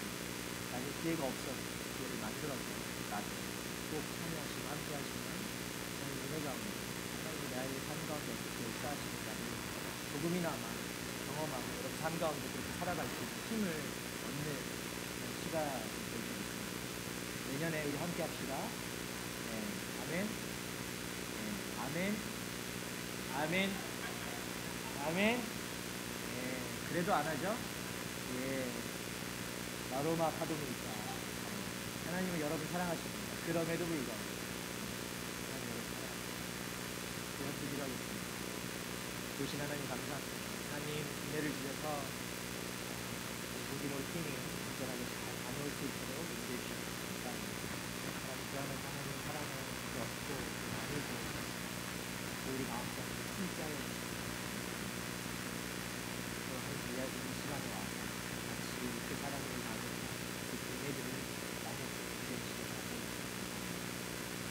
만약 기회가 없어서 기회를 만들어서 나중에 꼭 참여하시고 함께 하시면 저는 은혜 가운데 하나님이 나의 삶 가운데 어떻게 역사하시는가를 조금이나마 경험하고 여러분 삶 가운데 그렇게 살아갈 수 있는 힘을 얻는 시가 되고 있습니다. 내년에 우리 함께 합시다. 네, 아멘. 네, 아멘. 아멘. 아멘. 네, 그래도 안 하죠? 예. 나로마 카도니까. 하나님은 여러분 사랑하십니다. 그럼에도 불구하고. 하나님 여러분 사랑하십니다. 그런 뜻이라고 있습니다. 보신 하나님 감사합니다. 하나님 은혜를 주셔서 우리 모든 팀이 안전하게 잘 다녀올 수 있도록 인도해 주셔서 감사합니다. 하나님 그 안에서 하나님 사랑을 얻고 나누고 우리 마음속에 힘짜여 주시고 또 하나님 이 시간에 와서 같이 그 사랑을 나누고 그 은혜들을 나누고 인도해 주시고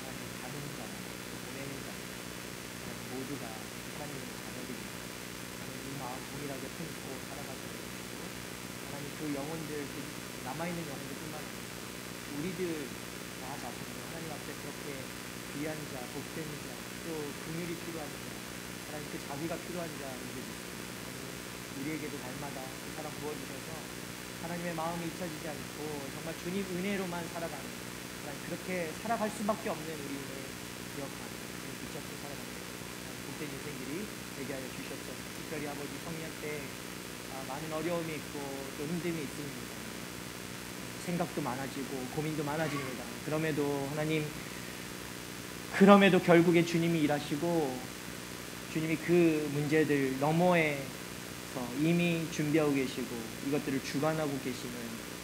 하나님 가는 자 보내는 자 모두가 하나님의 자녀들입니다. 하나님 이 마음 동일하게 품고 살아가셔야 되시고 하나님 그 영혼들, 그 남아있는 영혼들뿐만 아니라 우리들 나 자신도 하나님 앞에 그렇게 귀한 자, 복된 자, 또 긍휼이 필요한 자, 하나님 그 자비가 필요한 자들이 있습니다. 우리에게도 날마다 그 사랑 부어주셔서 하나님의 마음이 잊혀지지 않고 정말 주님 은혜로만 살아가는 하나님 그렇게 살아갈 수밖에 없는 우리의 기억하는 붙잡고 살아가는 복된 인생들이 되게 하여 주셨소서. 특별히 아버지 성령 때 많은 어려움이 있고 또 힘듦이 있습니다. 생각도 많아지고 고민도 많아집니다. 그럼에도 결국에 주님이 일하시고 주님이 그 문제들 너머에서 이미 준비하고 계시고 이것들을 주관하고 계시는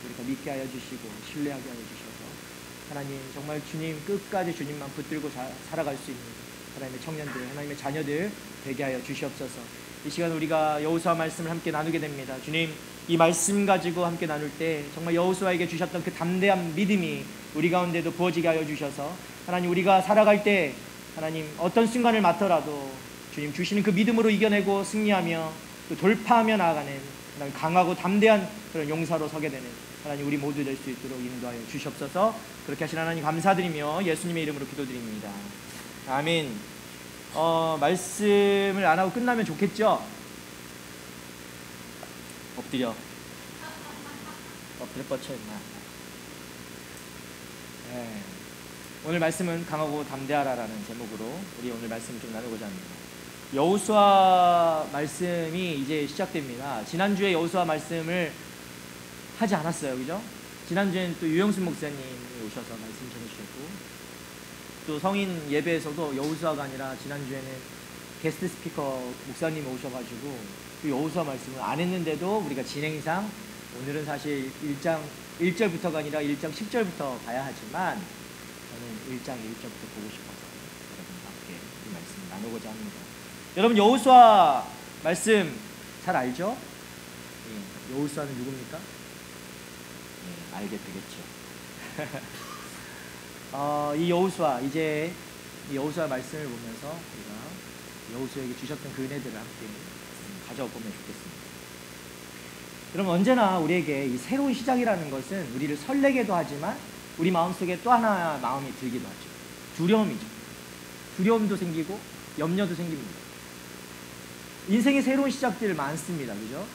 우리가 믿게 하여 주시고 신뢰하게 하여 주셔서 하나님 정말 주님 끝까지 주님만 붙들고 살아갈 수 있는 하나님의 청년들, 하나님의 자녀들 되게 하여 주시옵소서. 이 시간 우리가 여호수아 말씀을 함께 나누게 됩니다. 주님 이 말씀 가지고 함께 나눌 때 정말 여호수아에게 주셨던 그 담대한 믿음이 우리 가운데도 부어지게 하여 주셔서 하나님 우리가 살아갈 때 하나님 어떤 순간을 맞더라도 주님 주시는 그 믿음으로 이겨내고 승리하며 또 돌파하며 나아가는 하나님 강하고 담대한 그런 용사로 서게 되는 하나님 우리 모두 될 수 있도록 인도하여 주시옵소서. 그렇게 하신 하나님 감사드리며 예수님의 이름으로 기도드립니다. 아멘. 말씀을 안 하고 끝나면 좋겠죠? 엎드려 뻗쳐 있나. 오늘 말씀은 강하고 담대하라라는 제목으로 우리 오늘 말씀을 좀 나누고자 합니다. 여호수아 말씀이 이제 시작됩니다. 지난주에 여호수아 말씀을 하지 않았어요, 그죠? 지난주에는 또 유영순 목사님이 오셔서 말씀 전해주셨고, 또 성인 예배에서도 여호수아가 아니라 지난주에는 게스트 스피커 목사님이 오셔가지고 또 여호수아 말씀을 안 했는데도 우리가 진행상 오늘은 사실 1장 1절부터가 아니라 1장 10절부터 봐야 하지만 저는 1장 1절부터 보고 싶어서 여러분과 함께 이 말씀을 나누고자 합니다. 여러분 여호수아 말씀 잘 알죠? 여호수아는 누굽니까? 알게 되겠죠. 이 여호수아, 이제 이 여호수아 말씀을 보면서 우리가 여호수아에게 주셨던 그 은혜들을 함께 가져보면 좋겠습니다. 여러분 언제나 우리에게 이 새로운 시작이라는 것은 우리를 설레게도 하지만 우리 마음속에 또 하나 마음이 들기도 하죠. 두려움이죠. 두려움도 생기고 염려도 생깁니다. 인생의 새로운 시작들 많습니다. 그죠?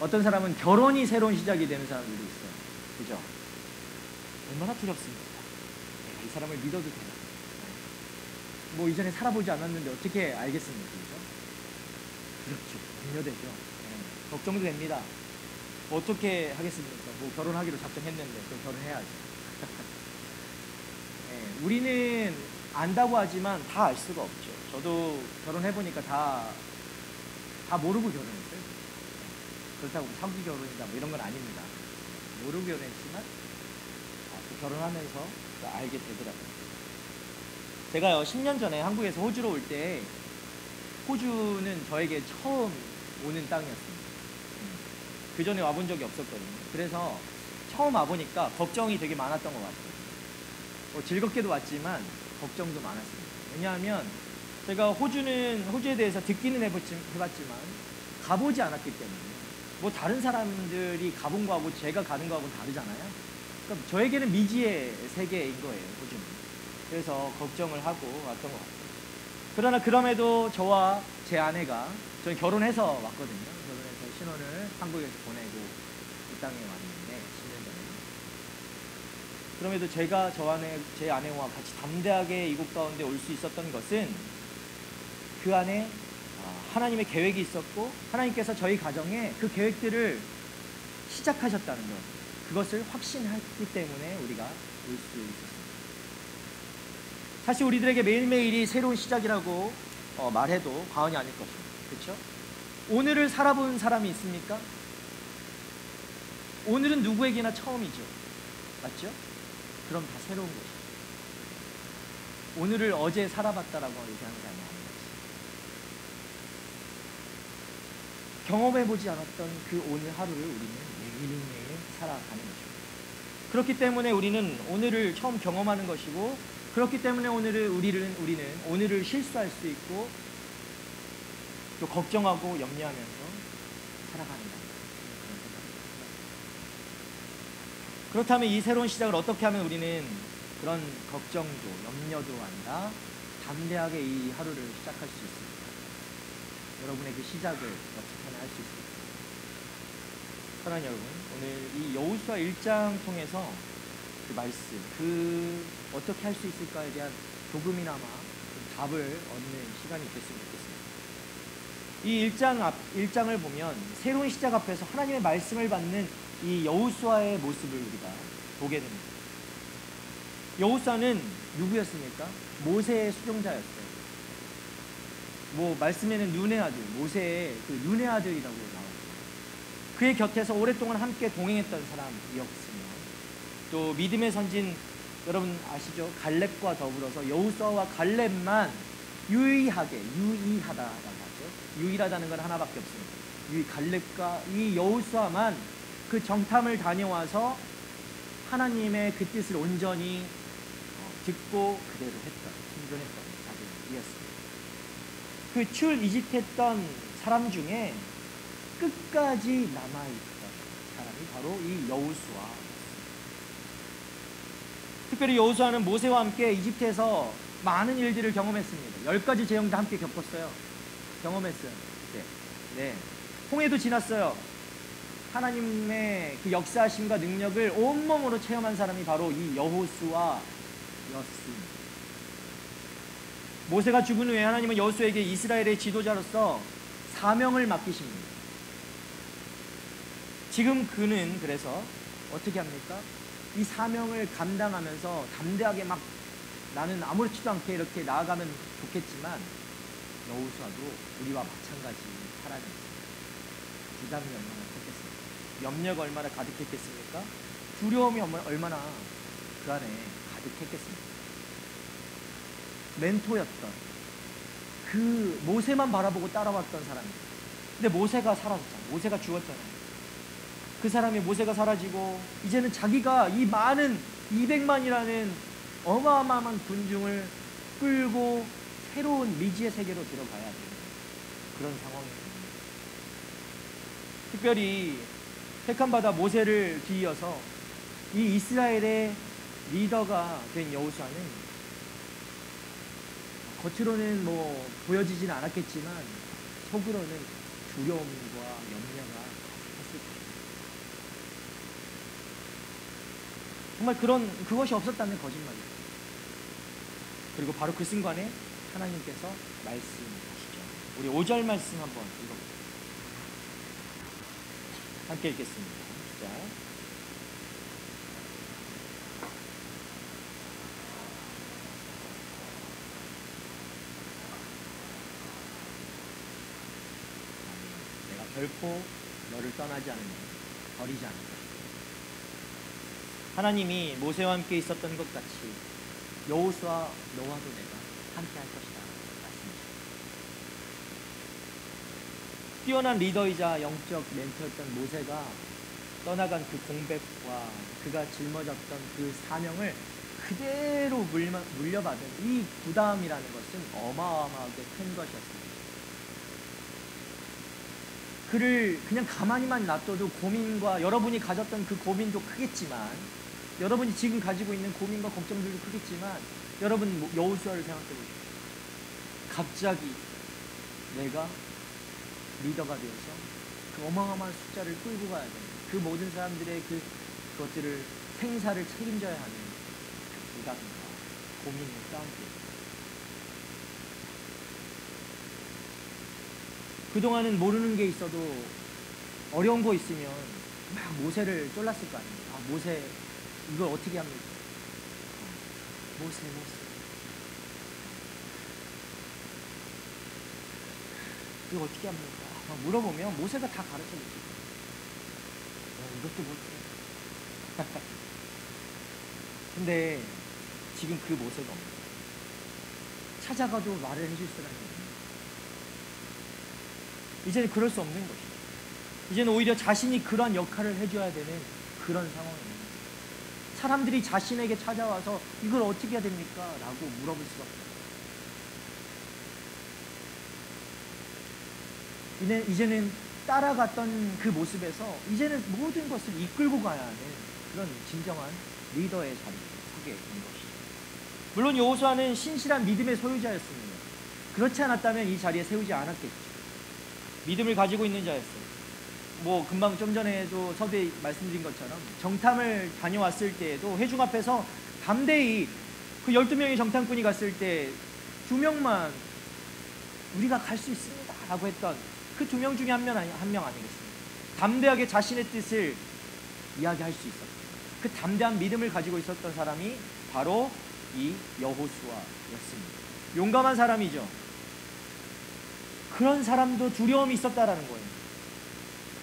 어떤 사람은 결혼이 새로운 시작이 되는 사람들도 있어요. 그죠? 얼마나 두렵습니까? 내가 이 사람을 믿어도 되나? 뭐 이전에 살아보지 않았는데 어떻게 알겠습니까? 그죠? 두렵죠. 염려되죠. 걱정도 됩니다. 어떻게 하겠습니까? 뭐 결혼하기로 작정했는데 그럼 결혼해야죠. 우리는 안다고 하지만 다 알 수가 없죠. 저도 결혼해보니까 다 모르고 결혼했어요. 그렇다고 사기 결혼이다 뭐 이런 건 아닙니다. 모르고 결혼했지만 또 결혼하면서 또 알게 되더라고요. 제가요 10년 전에 한국에서 호주로 올 때 호주는 저에게 처음 오는 땅이었습니다. 그 전에 와본 적이 없었거든요. 그래서 처음 와보니까 걱정이 되게 많았던 것 같아요. 즐겁게도 왔지만 걱정도 많았습니다. 왜냐하면 제가 호주에 대해서 듣기는 해봤지만 가보지 않았기 때문에 뭐 다른 사람들이 가본 거하고 제가 가는 거하고는 다르잖아요. 그러니까 저에게는 미지의 세계인 거예요, 호주는. 그래서 걱정을 하고 왔던 것 같아요. 그러나 그럼에도 저와 제 아내가 저는 결혼해서 왔거든요. 결혼해서 신혼을 한국에서 보내고 이 땅에 왔는데 10년 전에. 그럼에도 제가 제 아내와 같이 담대하게 이곳 가운데 올 수 있었던 것은 그 안에 하나님의 계획이 있었고 하나님께서 저희 가정에 그 계획들을 시작하셨다는 것, 그것을 확신했기 때문에 우리가 올 수 있었습니다. 사실 우리들에게 매일매일이 새로운 시작이라고 말해도 과언이 아닐 것입니다. 그렇죠? 오늘을 살아본 사람이 있습니까? 오늘은 누구에게나 처음이죠. 맞죠? 그럼 다 새로운 것이죠. 오늘을 어제 살아봤다라고 얘기하는 게 아니에요. 경험해보지 않았던 그 오늘 하루를 우리는 매일매일 살아가는 것입니다. 그렇기 때문에 우리는 오늘을 처음 경험하는 것이고, 그렇기 때문에 우리는 오늘을 실수할 수 있고 또 걱정하고 염려하면서 살아가는 겁니다. 그렇다면 이 새로운 시작을 어떻게 하면 우리는 그런 걱정도 염려도 아니라 담대하게 이 하루를 시작할 수 있습니다. 여러분의 그 시작을 어떻게 하나 할 수 있습니다. 사랑하는 여러분, 오늘 이 여호수아 1장 통해서 그 말씀, 어떻게 할 수 있을까에 대한 조금이나마 답을 얻는 시간이 됐으면 좋겠습니다. 이 1장을 보면 새로운 시작 앞에서 하나님의 말씀을 받는 이 여호수아의 모습을 우리가 보게 됩니다. 여호수아는 누구였습니까? 모세의 수종자였어요. 말씀에는 눈의 아들, 모세의 그 눈의 아들이라고 나와요. 그의 곁에서 오랫동안 함께 동행했던 사람이었으며, 또 믿음의 선진 여러분 아시죠? 갈렙과 더불어서 여호수아와 갈렙만 유의하다라고 하죠. 유일하다는 건 하나밖에 없습니다. 갈렙과 이 여호수아만 그 정탐을 다녀와서 하나님의 그 뜻을 온전히 듣고 그대로 했던, 순종했던 자들, 그 출이집했던 사람 중에 끝까지 남아있던 사람이 바로 이 여호수아. 특별히 여호수아는 모세와 함께 이집트에서 많은 일들을 경험했습니다. 10가지 재앙도 함께 겪었어요. 경험했어요. 네. 홍해도 지났어요. 하나님의 그 역사하심과 능력을 온몸으로 체험한 사람이 바로 이 여호수아였습니다. 모세가 죽은 후에 하나님은 여호수아에게 이스라엘의 지도자로서 사명을 맡기십니다. 지금 그는 그래서 어떻게 합니까? 이 사명을 감당하면서 담대하게 막 나는 아무렇지도 않게 이렇게 나아가면 좋겠지만 여호수아도 우리와 마찬가지 살아야 됩니다. 부담이 얼마나 컸겠습니까? 염려가 얼마나 가득했겠습니까? 두려움이 얼마나 그 안에 가득했겠습니까? 멘토였던 그 모세만 바라보고 따라왔던 사람입니다. 근데 모세가 사라졌잖아요. 모세가 죽었잖아요. 그 사람이 모세가 사라지고 이제는 자기가 이 많은 200만이라는 어마어마한 군중을 끌고 새로운 미지의 세계로 들어가야 되는 그런 상황입니다. 특별히 택함받아 모세를 뒤이어서 이 이스라엘의 리더가 된 여호수아는 겉으로는 뭐 보여지진 않았겠지만 속으로는 두려움과 염려가 가득했을 것입니다. 정말 그것이 없었다는 거짓말이에요. 그리고 바로 그 순간에 하나님께서 말씀하시죠. 우리 5절 말씀 한번 읽어보세요. 함께 읽겠습니다. 시작. 내가 결코 너를 떠나지 않으며 버리지 않을 것이다. 하나님이 모세와 함께 있었던 것 같이 여호수아 너와도 내가 함께 할 것이다 말씀하십니다. 뛰어난 리더이자 영적 멘토였던 모세가 떠나간 그 공백과 그가 짊어졌던 그 사명을 그대로 물려받은 이 부담이라는 것은 어마어마하게 큰 것이었습니다. 그를 그냥 가만히만 놔둬도 고민과 여러분이 가졌던 그 고민도 크겠지만 여러분이 지금 가지고 있는 고민과 걱정들도 크겠지만 여러분 여호수아를 생각해 보십시오. 갑자기 내가 리더가 되어서 그 어마어마한 숫자를 끌고 가야 되는 그 모든 사람들의 그것들을 생사를 책임져야 하는 그 부담과 고민과 함께 그동안은 모르는 게 있어도 어려운 거 있으면 막 모세를 쫄랐을 거 아닙니까? 아, 모세 이걸 어떻게 합니까? 모세 이거 어떻게 합니까? 막 물어보면 모세가 다 가르쳐주죠. 이것도 못해. 근데 지금 그 모세가 없어요. 찾아가도 말을 해줄 사람이 없어요. 이제는 그럴 수 없는 것이죠. 이제는 오히려 자신이 그런 역할을 해줘야 되는 그런 상황입니다. 사람들이 자신에게 찾아와서 이걸 어떻게 해야 됩니까? 라고 물어볼 수밖에 없어요. 이제는 따라갔던 그 모습에서 이제는 모든 것을 이끌고 가야 하는 그런 진정한 리더의 자리에 서게 된 것이죠. 물론 여호수아는 신실한 믿음의 소유자였습니다. 그렇지 않았다면 이 자리에 세우지 않았겠죠. 믿음을 가지고 있는 자였어요. 뭐 금방 좀 전에도 서두에 말씀드린 것처럼 정탐을 다녀왔을 때에도 회중 앞에서 담대히 그 12명의 정탐꾼이 갔을 때 2명만 우리가 갈 수 있습니다 라고 했던 그 2명 중에 한 명 아니겠습니까? 담대하게 자신의 뜻을 이야기할 수 있었던 그 담대한 믿음을 가지고 있었던 사람이 바로 이 여호수아였습니다. 용감한 사람이죠. 그런 사람도 두려움이 있었다라는 거예요.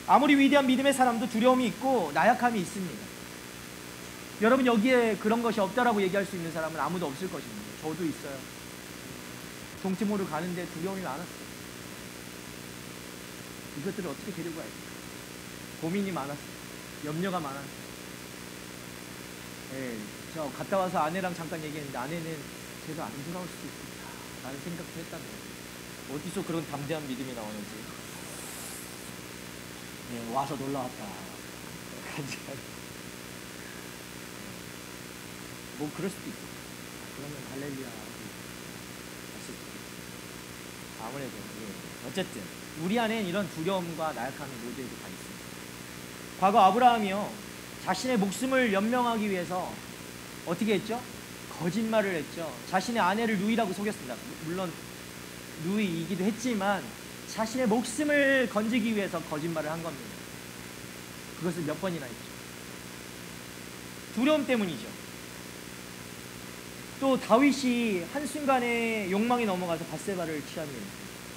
아무리 위대한 믿음의 사람도 두려움이 있고 나약함이 있습니다. 여러분 여기에 그런 것이 없다라고 얘기할 수 있는 사람은 아무도 없을 것입니다. 저도 있어요. 동티모르 가는데 두려움이 많았어요. 이것들을 어떻게 데리고 가야 될까? 고민이 많았어요. 염려가 많았어요. 저 갔다 와서 아내랑 잠깐 얘기했는데 아내는 제가 안 돌아올 수도 있겠다 라는 생각도 했단 말이에요. 어디서 그런 담대한 믿음이 나오는지. 네, 와서 놀러 왔다. 뭐 그럴 수도 있고. 그러면 할렐루야 하실 수도 있고. 아무래도 예. 어쨌든 우리 안엔 이런 두려움과 나약함이 모두에게 다 있습니다. 과거 아브라함이요, 자신의 목숨을 연명하기 위해서 어떻게 했죠? 거짓말을 했죠. 자신의 아내를 누이라고 속였습니다. 물론 누이이기도 했지만 자신의 목숨을 건지기 위해서 거짓말을 한 겁니다. 그것을 몇 번이나 했죠. 두려움 때문이죠. 또 다윗이 한순간에 욕망에 넘어가서 밧세바를 취한 일,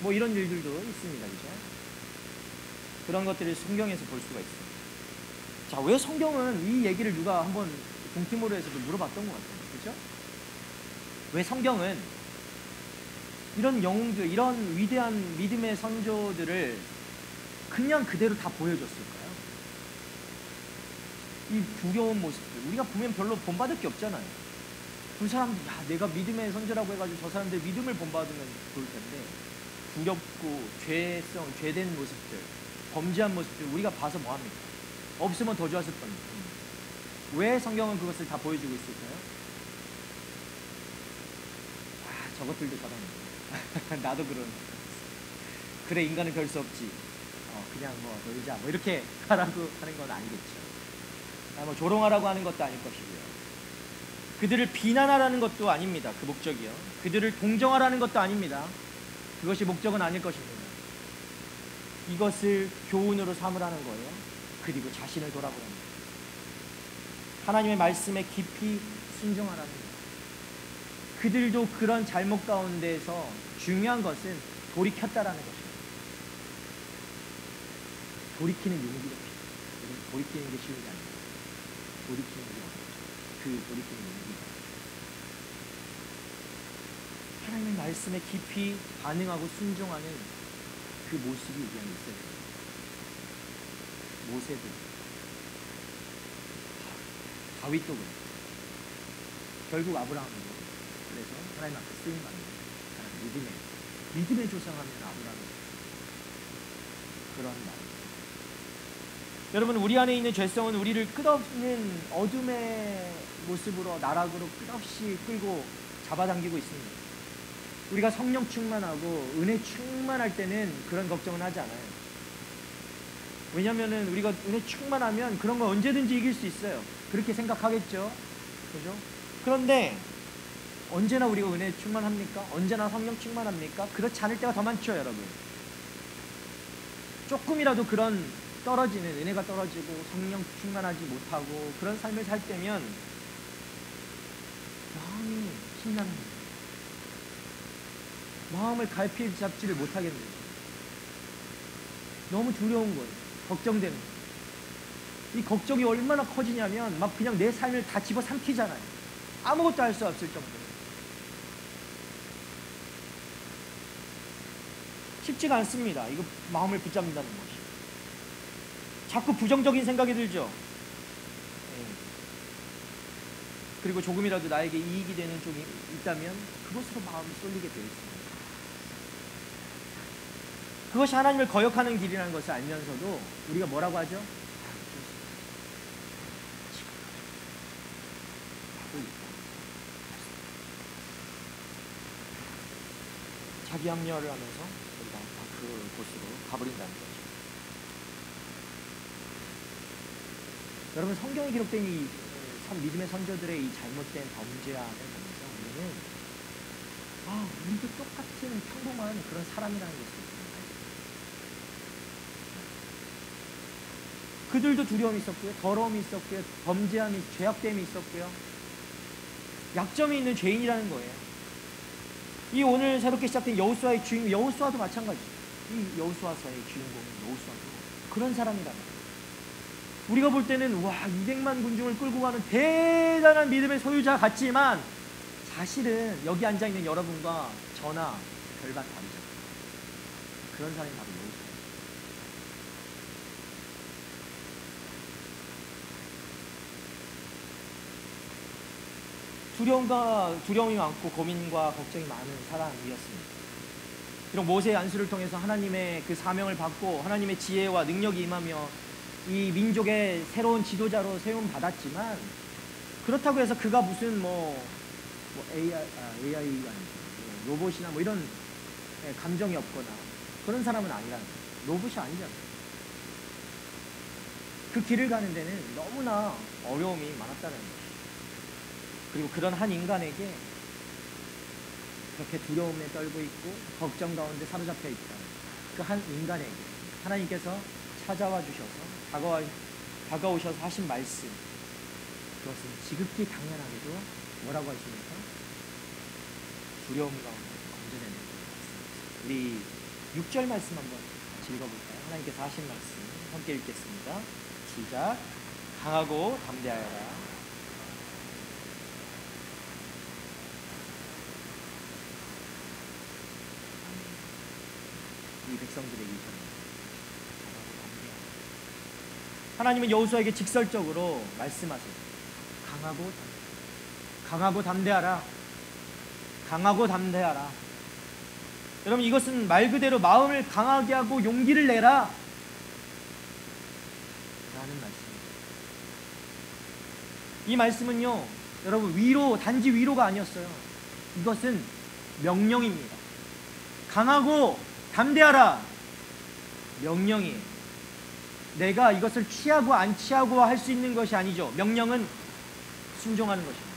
뭐 이런 일들도 있습니다. 그죠? 그런 것들을 성경에서 볼 수가 있습니다. 자, 왜 성경은 이 얘기를 누가 한번 동티모르에서도 물어봤던 것 같아요. 그죠? 왜 성경은 이런 영웅들, 이런 위대한 믿음의 선조들을 그냥 그대로 다 보여줬을까요? 이 두려운 모습들, 우리가 보면 별로 본받을 게 없잖아요. 그 사람들, 야, 내가 믿음의 선조라고 해가지고 저 사람들 믿음을 본받으면 좋을 텐데, 두렵고 죄된 모습들, 범죄한 모습들 우리가 봐서 뭐합니까? 없으면 더 좋았을 겁니다. 왜 성경은 그것을 다 보여주고 있을까요? 아, 저것들도 저런 나도 그런. 그래, 인간은 별 수 없지. 그냥 뭐 놀자 뭐 이렇게 하라고 하는 건 아니겠죠. 뭐 조롱하라고 하는 것도 아닐 것이고요. 그들을 비난하라는 것도 아닙니다. 그 목적이요. 그들을 동정하라는 것도 아닙니다. 그것이 목적은 아닐 것입니다. 이것을 교훈으로 삼으라는 거예요. 그리고 자신을 돌아보라는 거예요. 하나님의 말씀에 깊이 순종하라는 거예요. 그들도 그런 잘못 가운데서 중요한 것은 돌이켰다라는 것입니다. 돌이키는 용기가 필요해요. 돌이키는 게 쉬운 게 아닙니다. 돌이키는 게 어렵죠. 그 돌이키는 용기가. 하나님의 말씀에 깊이 반응하고 순종하는 그 모습이 우리 안에 있어야 돼요. 모세도, 다윗도 그래. 결국 아브라함도 그래서 하나님 앞에 쓰임 받는 믿음의 조상하면 아브라함이 그런 말. 여러분, 우리 안에 있는 죄성은 우리를 끝없는 어둠의 모습으로, 나락으로 끝없이 끌고 잡아당기고 있습니다. 우리가 성령 충만하고 은혜 충만할 때는 그런 걱정은 하지 않아요. 왜냐면은 우리가 은혜 충만하면 그런 거 언제든지 이길 수 있어요. 그렇게 생각하겠죠. 그죠? 그런데 언제나 우리가 은혜 충만합니까? 언제나 성령 충만합니까? 그렇지 않을 때가 더 많죠, 여러분. 조금이라도 그런 떨어지는, 은혜가 떨어지고 성령 충만하지 못하고 그런 삶을 살 때면 마음이 힘나는 거예요. 마음을 갈피 잡지를 못하겠네요. 너무 두려운 거예요. 걱정되는 거예요. 이 걱정이 얼마나 커지냐면 막 그냥 내 삶을 다 집어삼키잖아요. 아무것도 할 수 없을 정도로. 쉽지가 않습니다. 이거 마음을 붙잡는다는 것이. 자꾸 부정적인 생각이 들죠. 그리고 조금이라도 나에게 이익이 되는 쪽이 있다면 그것으로 마음이 쏠리게 되어 있습니다. 그것이 하나님을 거역하는 길이라는 것을 알면서도 우리가 뭐라고 하죠? 자기 합리화를 하면서 우리가 그 곳으로 가버린다는 거죠. 여러분, 성경에 기록된 이 믿음의 선조들의 이 잘못된 범죄함을 보면서 우리는 우리도 똑같은 평범한 그런 사람이라는 것을 있습니다. 그들도 두려움이 있었고요, 더러움이 있었고요, 범죄함이, 죄악됨이 있었고요, 약점이 있는 죄인이라는 거예요. 이 오늘 새롭게 시작된 여호수아의 주인공, 여호수아도 마찬가지죠. 이 여호수아서의 주인공인 여호수아도 그런 사람이라는 거예요. 우리가 볼 때는 200만 군중을 끌고 가는 대단한 믿음의 소유자 같지만 사실은 여기 앉아있는 여러분과 저나 별반 다르잖아요. 그런 사람이 바로 여호수아예요. 두려움이 많고 고민과 걱정이 많은 사람이었습니다. 비록 모세의 안수를 통해서 하나님의 그 사명을 받고 하나님의 지혜와 능력이 임하며 이 민족의 새로운 지도자로 세움 받았지만, 그렇다고 해서 그가 무슨 AI가 아니고 로봇이나 뭐 이런 감정이 없거나 그런 사람은 아니라는 거예요. 로봇이 아니잖아요. 그 길을 가는 데는 너무나 어려움이 많았다는 거예요. 그리고 그런 한 인간에게 그렇게 두려움에 떨고 있고 걱정 가운데 사로잡혀 있다. 그 한 인간에게 하나님께서 찾아와 주셔서 다가오셔서 하신 말씀, 그것은 지극히 당연하게도 뭐라고 하십니까? 두려움 가운데 건져내는 말씀입니다. 우리 6절 말씀 한번 같이 읽어볼까요? 하나님께서 하신 말씀 함께 읽겠습니다. 시작. 강하고 담대하여라. 이 백성들에게 이십니다. 하나님은 여호수아에게 직설적으로 말씀하세요. 강하고 담대하라. 강하고 담대하라. 여러분, 이것은 말 그대로 마음을 강하게 하고 용기를 내라 라는 말씀입니다. 이 말씀은요, 여러분, 단지 위로가 아니었어요. 이것은 명령입니다. 강하고 담대하라. 명령이에요. 내가 이것을 취하고 안 취하고 할 수 있는 것이 아니죠. 명령은 순종하는 것입니다.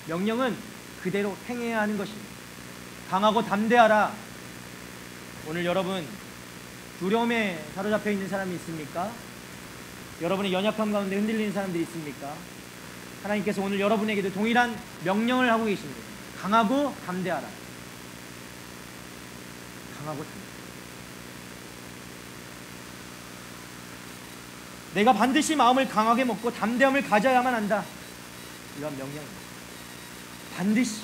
명령은 그대로 행해야 하는 것입니다. 강하고 담대하라. 오늘 여러분, 두려움에 사로잡혀 있는 사람이 있습니까? 여러분의 연약함 가운데 흔들리는 사람들이 있습니까? 하나님께서 오늘 여러분에게도 동일한 명령을 하고 계십니다. 강하고 담대하라. 강하고 담대하라. 내가 반드시 마음을 강하게 먹고 담대함을 가져야만 한다. 이런 명령입니다. 반드시.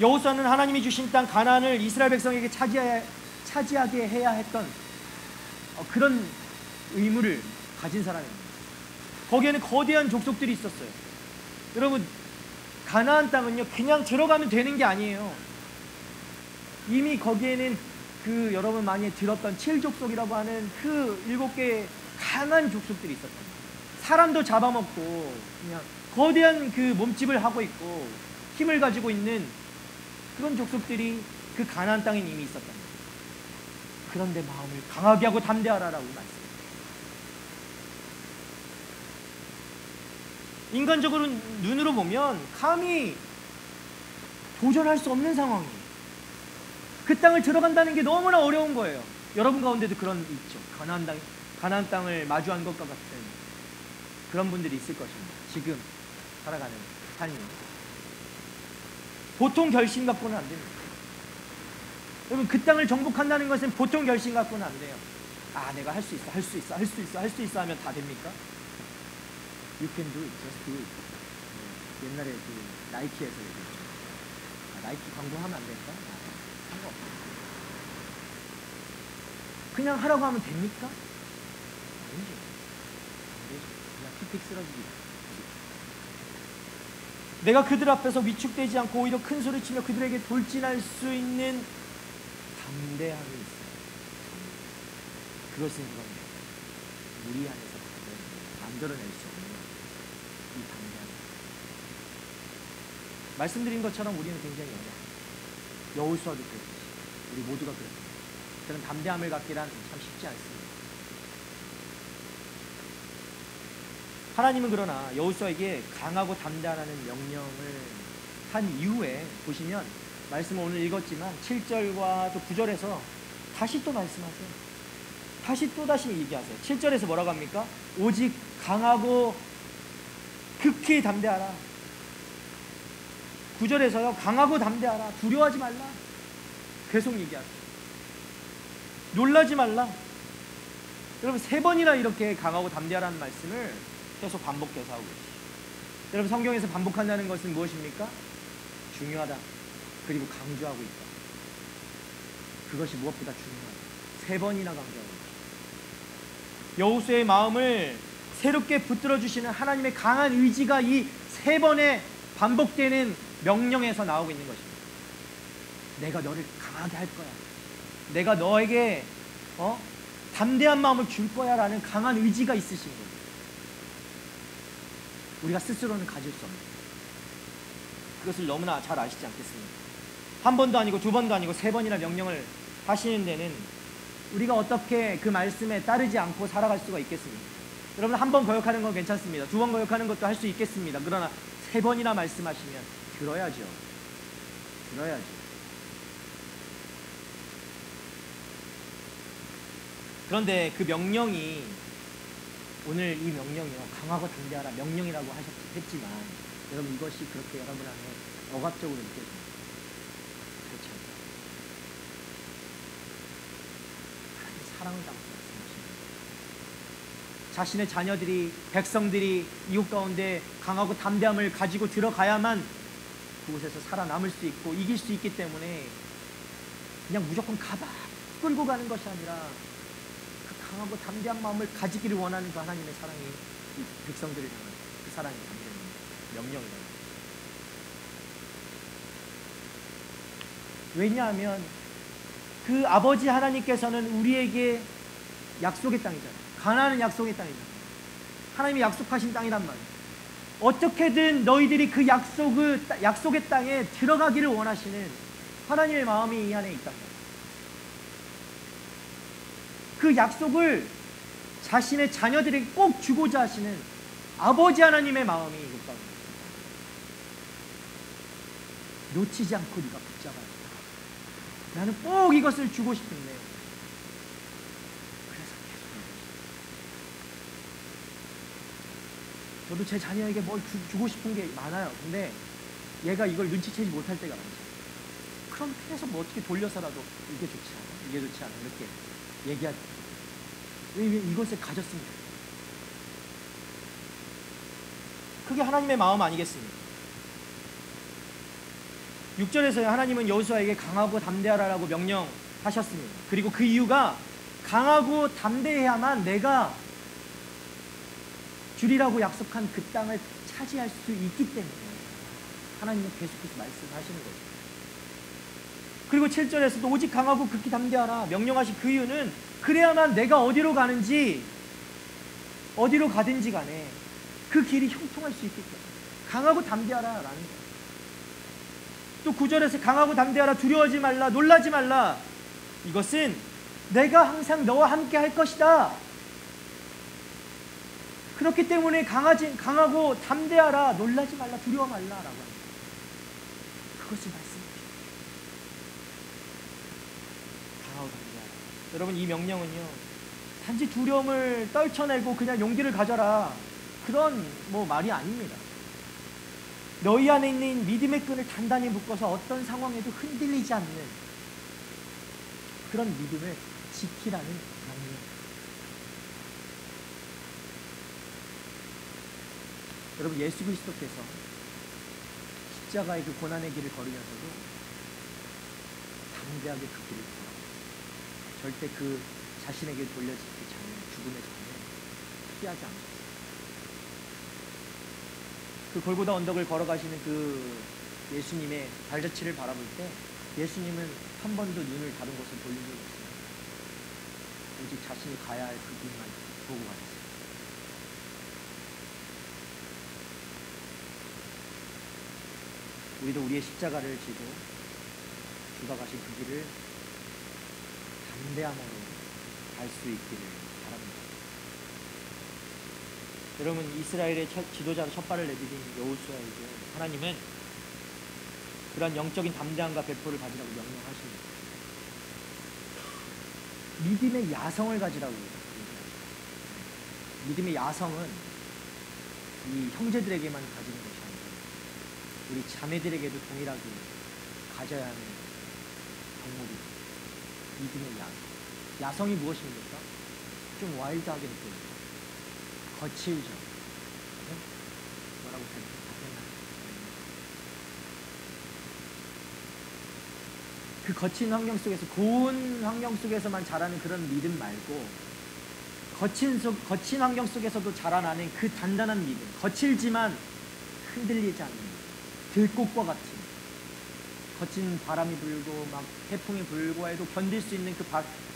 여호수아는 하나님이 주신 땅 가나안을 이스라엘 백성에게 차지하게 해야 했던 그런 의무를 가진 사람입니다. 거기에는 거대한 족속들이 있었어요. 여러분, 가나안 땅은요, 그냥 들어가면 되는 게 아니에요. 이미 거기에는 여러분 많이 들었던 7족속이라고 하는 그 7개의 강한 족속들이 있었던 거예요. 사람도 잡아먹고 그냥 거대한 그 몸집을 하고 있고 힘을 가지고 있는 그런 족속들이 그 가나안 땅에 이미 있었던 거예요. 그런데 마음을 강하게 하고 담대하라라고 말씀합니다. 인간적으로 눈으로 보면 감히 도전할 수 없는 상황이에요. 그 땅을 들어간다는 게 너무나 어려운 거예요. 여러분 가운데도 그런 있죠. 가나안 땅을 마주한 것과 같은 그런 분들이 있을 것입니다. 지금 살아가는 삶이 보통 결심 갖고는 안 됩니다. 여러분, 그 땅을 정복한다는 것은 보통 결심 갖고는 안 돼요. 내가 할 수 있어 하면 다 됩니까? You can do it, just do it. 옛날에 나이키에서 얘기했죠. 나이키 광고하면 안 될까? 상관없어. 그냥 하라고 하면 됩니까? 아니죠. 그냥 픽픽 쓰러지기. 내가 그들 앞에서 위축되지 않고 오히려 큰 소리 치며 그들에게 돌진할 수 있는 담대함이 있어요. 그것은 우리 안에서 만들어낼 수 없는 이 담대함. 말씀드린 것처럼 우리는 굉장히 여호수아도 그랬듯이 우리 모두가 그랬습니다. 그런 담대함을 갖기란 참 쉽지 않습니다. 하나님은 그러나 여호수아에게 강하고 담대하라는 명령을 한 이후에 보시면 말씀을 오늘 읽었지만 7절과 또 9절에서 다시 또 말씀하세요. 다시 얘기하세요. 7절에서 뭐라고 합니까? 오직 강하고 극히 담대하라. 9절에서요, 강하고 담대하라. 두려워하지 말라. 계속 얘기하세요. 놀라지 말라. 여러분, 3번이나 이렇게 강하고 담대하라는 말씀을 계속 반복해서 하고 계시죠. 여러분, 성경에서 반복한다는 것은 무엇입니까? 중요하다. 그리고 강조하고 있다. 그것이 무엇보다 중요하다. 3번이나 강조하고 있다. 여호수아의 마음을 새롭게 붙들어 주시는 하나님의 강한 의지가 이 세 번의 반복되는 명령에서 나오고 있는 것입니다. 내가 너를 강하게 할 거야. 내가 너에게 담대한 마음을 줄 거야 라는 강한 의지가 있으신 거예요. 우리가 스스로는 가질 수 없는, 그것을 너무나 잘 아시지 않겠습니까? 한 번도 아니고 두 번도 아니고 세 번이나 명령을 하시는 데는 우리가 어떻게 그 말씀에 따르지 않고 살아갈 수가 있겠습니까? 여러분, 한 번 거역하는 건 괜찮습니다. 두 번 거역하는 것도 할 수 있겠습니다. 그러나 세 번이나 말씀하시면 들어야죠. 그런데 그 명령이, 오늘 이 명령이요, 강하고 담대하라 명령이라고 했지만 여러분, 이것이 그렇게 여러분 안에 억압적으로 느껴집니다. 그렇지 않다. 하나님의 사랑을 담고 말씀하십니다. 자신의 자녀들이, 백성들이 이웃 가운데 강하고 담대함을 가지고 들어가야만 그곳에서 살아남을 수 있고 이길 수 있기 때문에 그냥 무조건 가봐 끌고 가는 것이 아니라 그 강하고 담대한 마음을 가지기를 원하는 그 하나님의 사랑이 이 백성들을 향한 그 사랑이 담겨있는 명령이다. 왜냐하면 그 아버지 하나님께서는 우리에게 약속의 땅이잖아요. 가나안은 약속의 땅이잖아요. 하나님이 약속하신 땅이란 말이에요. 어떻게든 너희들이 그 약속의 땅에 들어가기를 원하시는 하나님의 마음이 이 안에 있단 말이에요. 그 약속을 자신의 자녀들에게 꼭 주고자 하시는 아버지 하나님의 마음이 이곳 가운데 있습니다. 놓치지 않고 네가 붙잡아야 돼. 나는 꼭 이것을 주고 싶은데 그래서 계속 저도 제 자녀에게 뭘 주고 싶은 게 많아요. 근데 얘가 이걸 눈치채지 못할 때가 많죠. 그럼 계속 뭐 어떻게 돌려서라도 이게 좋지 않아, 이게 좋지 않아 이렇게 얘기하죠. 왜냐면 이것을 가졌습니다. 그게 하나님의 마음 아니겠습니까? 6절에서 하나님은 여호수아에게 강하고 담대하라라고 명령하셨습니다. 그리고 그 이유가 강하고 담대해야만 내가 주리라고 약속한 그 땅을 차지할 수 있기 때문에 하나님은 계속해서 말씀하시는 거죠. 그리고 7절에서도 오직 강하고 극히 담대하라 명령하신 그 이유는 그래야만 내가 어디로 가든지 간에 그 길이 형통할 수 있기 때문에 강하고 담대하라라는 거예요. 또 9절에서 강하고 담대하라 두려워하지 말라 놀라지 말라 이것은 내가 항상 너와 함께 할 것이다. 그렇기 때문에 강하고 담대하라 놀라지 말라 두려워 말라라고 합니다. 그것을 말씀해 주십니다. 강하고 담대하라. 여러분, 이 명령은요 단지 두려움을 떨쳐내고 그냥 용기를 가져라 그런 말이 아닙니다. 너희 안에 있는 믿음의 끈을 단단히 묶어서 어떤 상황에도 흔들리지 않는 그런 믿음을 지키라는 명령. 여러분, 예수 그리스도께서 십자가의 그 고난의 길을 걸으면서도 담대하게 그 길을 걸어 절대 그 자신에게 돌려진 그 장면, 죽음의 장면 피하지 않았어요. 그 골고다 언덕을 걸어가시는 그 예수님의 발자취를 바라볼 때 예수님은 한 번도 눈을 다른 곳을 돌린 적이 없어요. 오직 자신이 가야 할 그 길만 보고 가셨어요. 우리도 우리의 십자가를 지고 주가 가신 그 길을 담대함으로 갈 수 있기를 바랍니다. 여러분, 이스라엘의 지도자로 첫 발을 내디딘 여호수아에게 하나님은 그런 영적인 담대함과 배포를 가지라고 명령하십니다. 믿음의 야성을 가지라고 얘기합니다. 믿음의 야성은 이 형제들에게만 가지는 것이 아니라 우리 자매들에게도 동일하게 가져야 하는 덕목입니다. 믿음의 야성. 야성이 무엇입니까? 좀 와일드하게 느껴집니다. 거칠죠. 네? 뭐라고 생각하세요? 그 거친 환경 속에서, 고운 환경 속에서만 자라는 그런 믿음 말고 거친 환경 속에서도 자라나는 그 단단한 믿음, 거칠지만 흔들리지 않는 들꽃과 같은, 거친 바람이 불고 막 태풍이 불고 해도 견딜 수 있는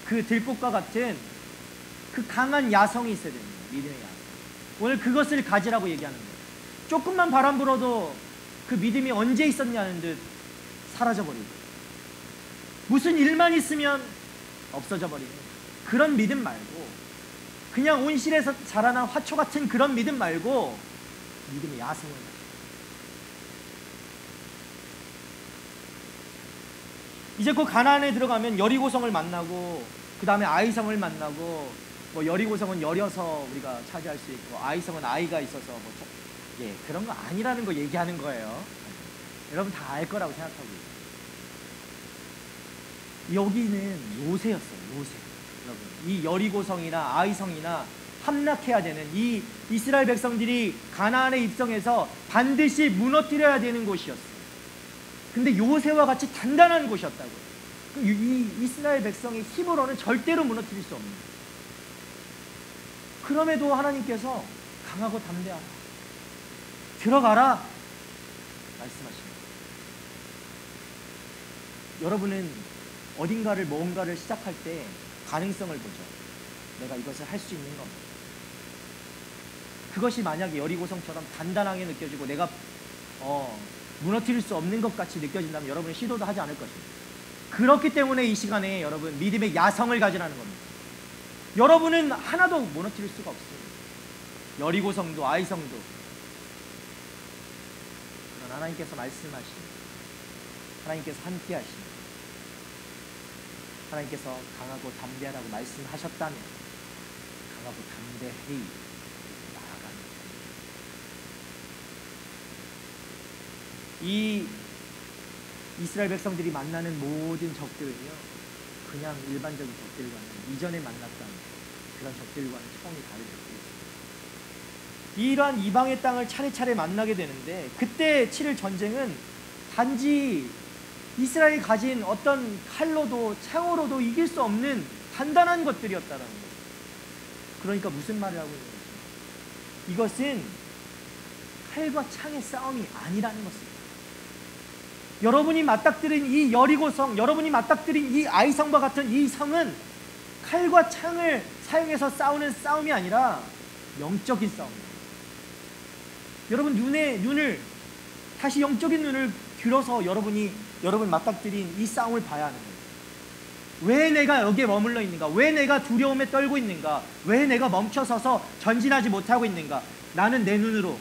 그 들꽃과 같은 그 강한 야성이 있어야 됩니다. 믿음의 야성. 오늘 그것을 가지라고 얘기하는 거예요. 조금만 바람 불어도 그 믿음이 언제 있었냐는 듯 사라져버리고, 무슨 일만 있으면 없어져 버리는 그런 믿음 말고, 그냥 온실에서 자라난 화초 같은 그런 믿음 말고 믿음의 야성을 가지고, 이제 그 가나안에 들어가면 여리고성을 만나고, 그 다음에 아이성을 만나고, 뭐 여리고성은 여려서 우리가 차지할 수 있고, 아이성은 아이가 있어서 그런 거 아니라는 거 얘기하는 거예요. 여러분 다 알 거라고 생각하고 있어요. 여기는 요새였어요. 요새. 여러분, 이 여리고성이나 아이성이나 함락해야 되는, 이 이스라엘 백성들이 가나안에 입성해서 반드시 무너뜨려야 되는 곳이었어요. 근데 요새와 같이 단단한 곳이었다고요. 이 이스라엘 백성의 힘으로는 절대로 무너뜨릴 수 없는 거예요. 그럼에도 하나님께서 강하고 담대하라, 들어가라 말씀하십니다. 여러분은 어딘가를, 뭔가를 시작할 때 가능성을 보죠. 내가 이것을 할 수 있는 겁니다. 그것이 만약에 여리고성처럼 단단하게 느껴지고 내가 무너뜨릴 수 없는 것 같이 느껴진다면 여러분은 시도도 하지 않을 것입니다. 그렇기 때문에 이 시간에 여러분 믿음의 야성을 가지라는 겁니다. 여러분은 하나도 무너뜨릴 수가 없습니다. 여리고성도 아이성도. 그러나 하나님께서 말씀하십니다. 하나님께서 함께 하십니다. 하나님께서 강하고 담대하라고 말씀하셨다면 강하고 담대히 나아가는 겁니다. 이 이스라엘 백성들이 만나는 모든 적들은요, 그냥 일반적인 적들과는, 이전에 만났던 그런 적들과는 차원이 다른 적들이었습니다. 이러한 이방의 땅을 차례차례 만나게 되는데, 그때 치를 전쟁은 단지 이스라엘이 가진 어떤 칼로도 창으로도 이길 수 없는 단단한 것들이었다는 거예요. 그러니까 무슨 말을 하고 있는 거죠? 이것은 칼과 창의 싸움이 아니라는 것입니다. 여러분이 맞닥뜨린 이 여리고성, 여러분이 맞닥뜨린 이 아이성과 같은 이 성은 칼과 창을 사용해서 싸우는 싸움이 아니라 영적인 싸움입니다. 여러분 눈을 다시 영적인 눈을 들어서 여러분 맞닥뜨린 이 싸움을 봐야 하는 거예요. 왜 내가 여기에 머물러 있는가? 왜 내가 두려움에 떨고 있는가? 왜 내가 멈춰서서 전진하지 못하고 있는가? 나는 내 눈으로,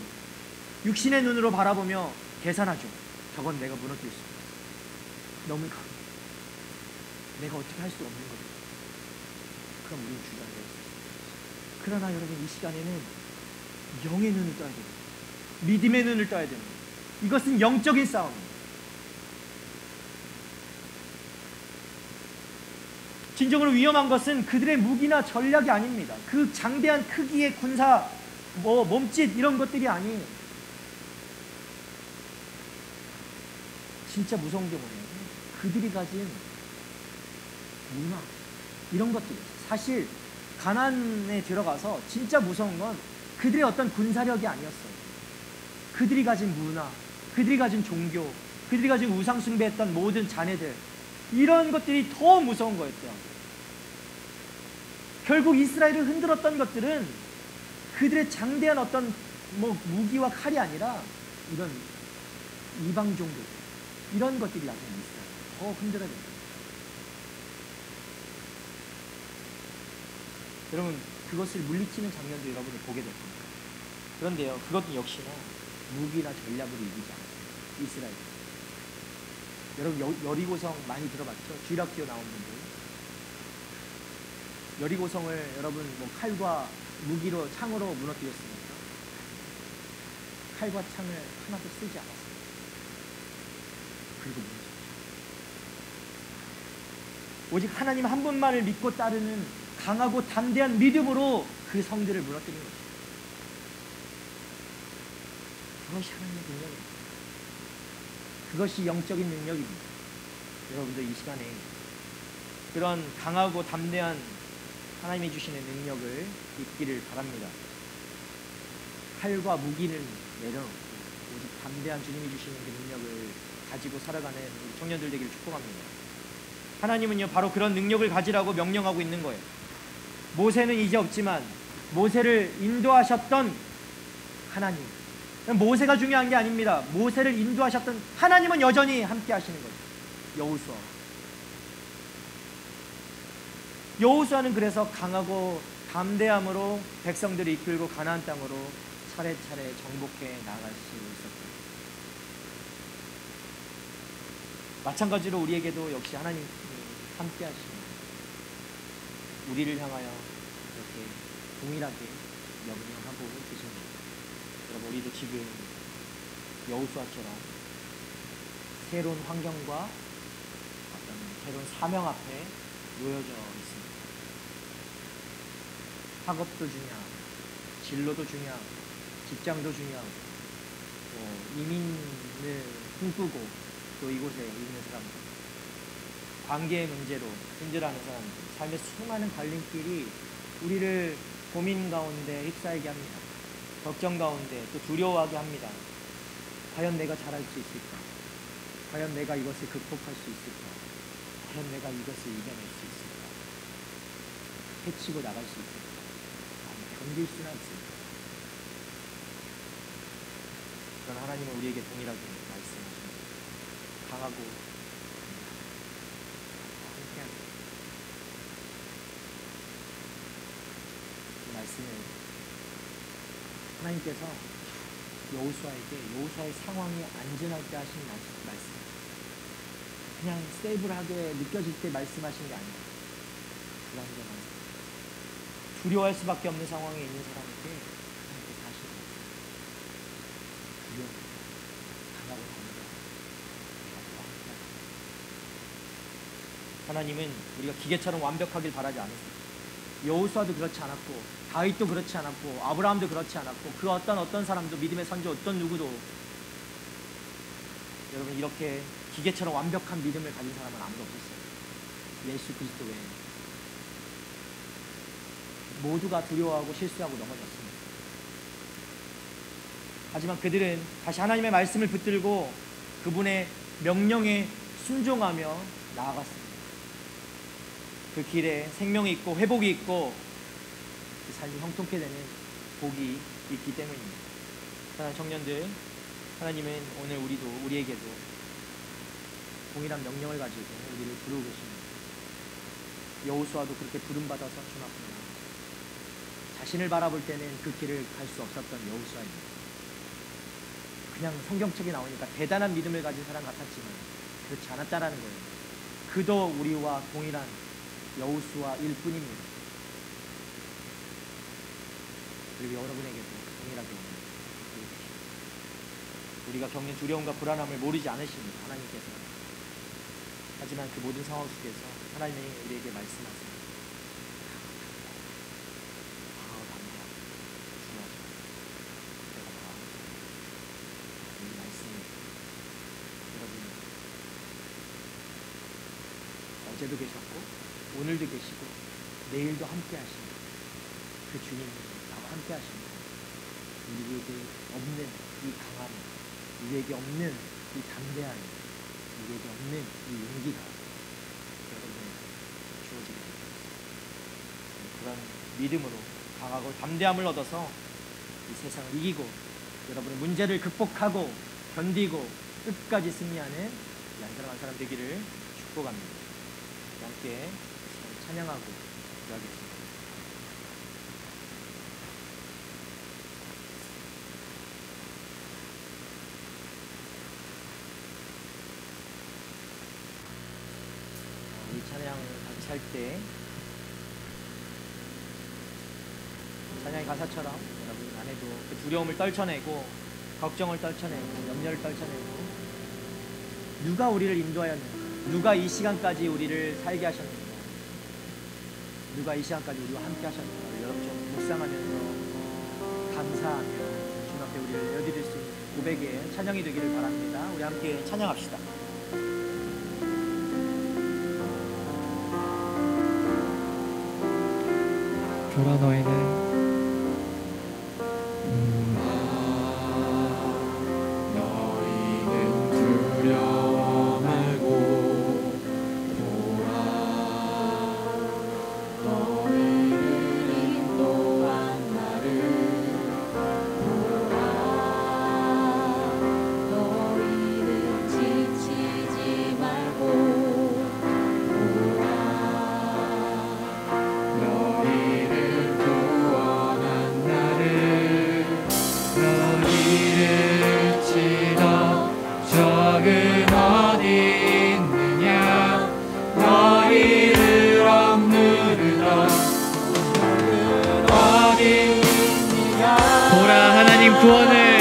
육신의 눈으로 바라보며 계산하죠. 저건 내가 무너뜨릴 수 없어. 너무 강해. 내가 어떻게 할 수 없는 거죠. 그럼 우리는 주저앉아 있어요. 그러나 여러분 이 시간에는 영의 눈을 떠야 됩니다. 믿음의 눈을 떠야 됩니다. 이것은 영적인 싸움입니다. 진정으로 위험한 것은 그들의 무기나 전략이 아닙니다. 그 장대한 크기의 군사 몸짓 이런 것들이 아니에요. 진짜 무서운 게 뭐냐면 그들이 가진 문화 이런 것들이에요. 사실 가나안에 들어가서 진짜 무서운 건 그들의 어떤 군사력이 아니었어요. 그들이 가진 문화, 그들이 가진 종교, 그들이 가진 우상 숭배했던 모든 자네들, 이런 것들이 더 무서운 거였죠. 결국 이스라엘을 흔들었던 것들은 그들의 장대한 어떤 무기와 칼이 아니라 이런 이방 종교, 이런 것들이 나중에 있어요. 더 흔들어야 됩니다. 여러분 그것을 물리치는 장면도 여러분이 보게 될 겁니다. 그런데요, 그것은 역시나 무기나 전략으로 이기지 않았어요. 이스라엘. 여러분 여리고성 많이 들어봤죠? 쥐락기어 나온 분들. 여리고성을 여러분 칼과 무기로 창으로 무너뜨렸습니까? 칼과 창을 하나도 쓰지 않았습니다. 그리고 무너졌죠. 오직 하나님 한 분만을 믿고 따르는 강하고 담대한 믿음으로 그 성들을 무너뜨린 것입니다. 그것이 하나님의 능력입니다. 그것이 영적인 능력입니다. 여러분들 이 시간에 그런 강하고 담대한 하나님이 주시는 능력을 입기를 바랍니다. 칼과 무기는 내려놓고 오직 담대한 주님이 주시는 그 능력을 가지고 살아가는 우리 청년들 되기를 축복합니다. 하나님은요 바로 그런 능력을 가지라고 명령하고 있는 거예요. 모세는 이제 없지만 모세를 인도하셨던 하나님, 모세가 중요한 게 아닙니다. 모세를 인도하셨던 하나님은 여전히 함께 하시는 거죠. 여호수아는 그래서 강하고 담대함으로 백성들을 이끌고 가나안 땅으로 차례차례 정복해 나갈 수 있었다. 마찬가지로 우리에게도 역시 하나님이 함께 하십니다. 우리를 향하여 이렇게 동일하게 명령하고 계십니다. 여러분, 우리도 지금 여호수아처럼 새로운 환경과 어떤 새로운 사명 앞에 놓여져 있습니다. 학업도 중요하고 진로도 중요하고 직장도 중요하고 또 이민을 꿈꾸고 또 이곳에 있는 사람들, 관계의 문제로 힘들어하는 사람들, 삶의 수많은 갈림길이 우리를 고민 가운데 휩싸이게 합니다. 걱정 가운데 또 두려워하게 합니다. 과연 내가 잘할 수 있을까? 과연 내가 이것을 극복할 수 있을까? 과연 내가 이것을 이겨낼 수 있을까? 헤치고 나갈 수 있을까? 견딜 수는 없습니다. 그런 하나님은 우리에게 동일하게 말씀하십니다. 강하고 함께합니다. 이 말씀을 하나님께서 여호수아의 상황이 안전할 때 하신 말씀, 그냥 세이블하게 느껴질 때 말씀하신 게 아니에요. 불안정한 두려워할 수밖에 없는 상황에 있는 사람에게 하나님께서 하시는 두려워, 강하고 담대하고 하나님은 우리가 기계처럼 완벽하길 바라지 않으세요. 여호수아도 그렇지 않았고 다윗도 그렇지 않았고 아브라함도 그렇지 않았고 그 어떤 사람도, 믿음의 선조 어떤 누구도, 여러분, 이렇게 기계처럼 완벽한 믿음을 가진 사람은 아무도 없었어요. 예수 그리스도 외에 모두가 두려워하고 실수하고 넘어졌습니다. 하지만 그들은 다시 하나님의 말씀을 붙들고 그분의 명령에 순종하며 나아갔습니다. 그 길에 생명이 있고 회복이 있고 그 삶이 형통케 되는 복이 있기 때문입니다. 사랑하는 청년들, 하나님은 오늘 우리에게도 동일한 명령을 가지고 우리를 부르고 계십니다. 여호수아도 그렇게 부름받아서 주났구나. 자신을 바라볼 때는 그 길을 갈 수 없었던 여호수아입니다. 그냥 성경책에 나오니까 대단한 믿음을 가진 사람 같았지만 그렇지 않았다라는 거예요. 그도 우리와 동일한 여호수아일 뿐입니다. 그리고 여러분에게도 동일하게 우리가 겪는 두려움과 불안함을 모르지 않으십니다. 하나님께서. 하지만 그 모든 상황 속에서 하나님이 우리에게 말씀하세요. 어제도 계셨고 오늘도 계시고 내일도 함께 하십니다. 그 주님이 나와 함께 하십니다. 우리에게 없는 이 강함, 우리에게 없는 이 담대함, 우리에게 없는 이 용기가 여러분에게 주어지게 됩니다. 그런 믿음으로 강하고 담대함을 얻어서 이 세상을 이기고 여러분의 문제를 극복하고 견디고 끝까지 승리하는 이 사랑하는 사람 되기를 축복합니다. 함께 찬양하고 기도하겠습니다. 이 찬양을 같이 할 때 찬양의 가사처럼 여러분 안에도 그 두려움을 떨쳐내고 걱정을 떨쳐내고 염려를 떨쳐내고 누가 우리를 인도하였는가, 누가 이 시간까지 우리를 살게 하셨는가, 누가 이 시간까지 우리와 함께 하셨는가, 여러분 좀 묵상하면서 감사하며 주님 앞에 우리를 내어드릴 수 있는 고백의 찬양이 되기를 바랍니다. 우리 함께 찬양합시다. 그러 너희는 적은 어디 있느냐 너희를 억누르던 적은 어디 있느냐 보라 하나님 구원을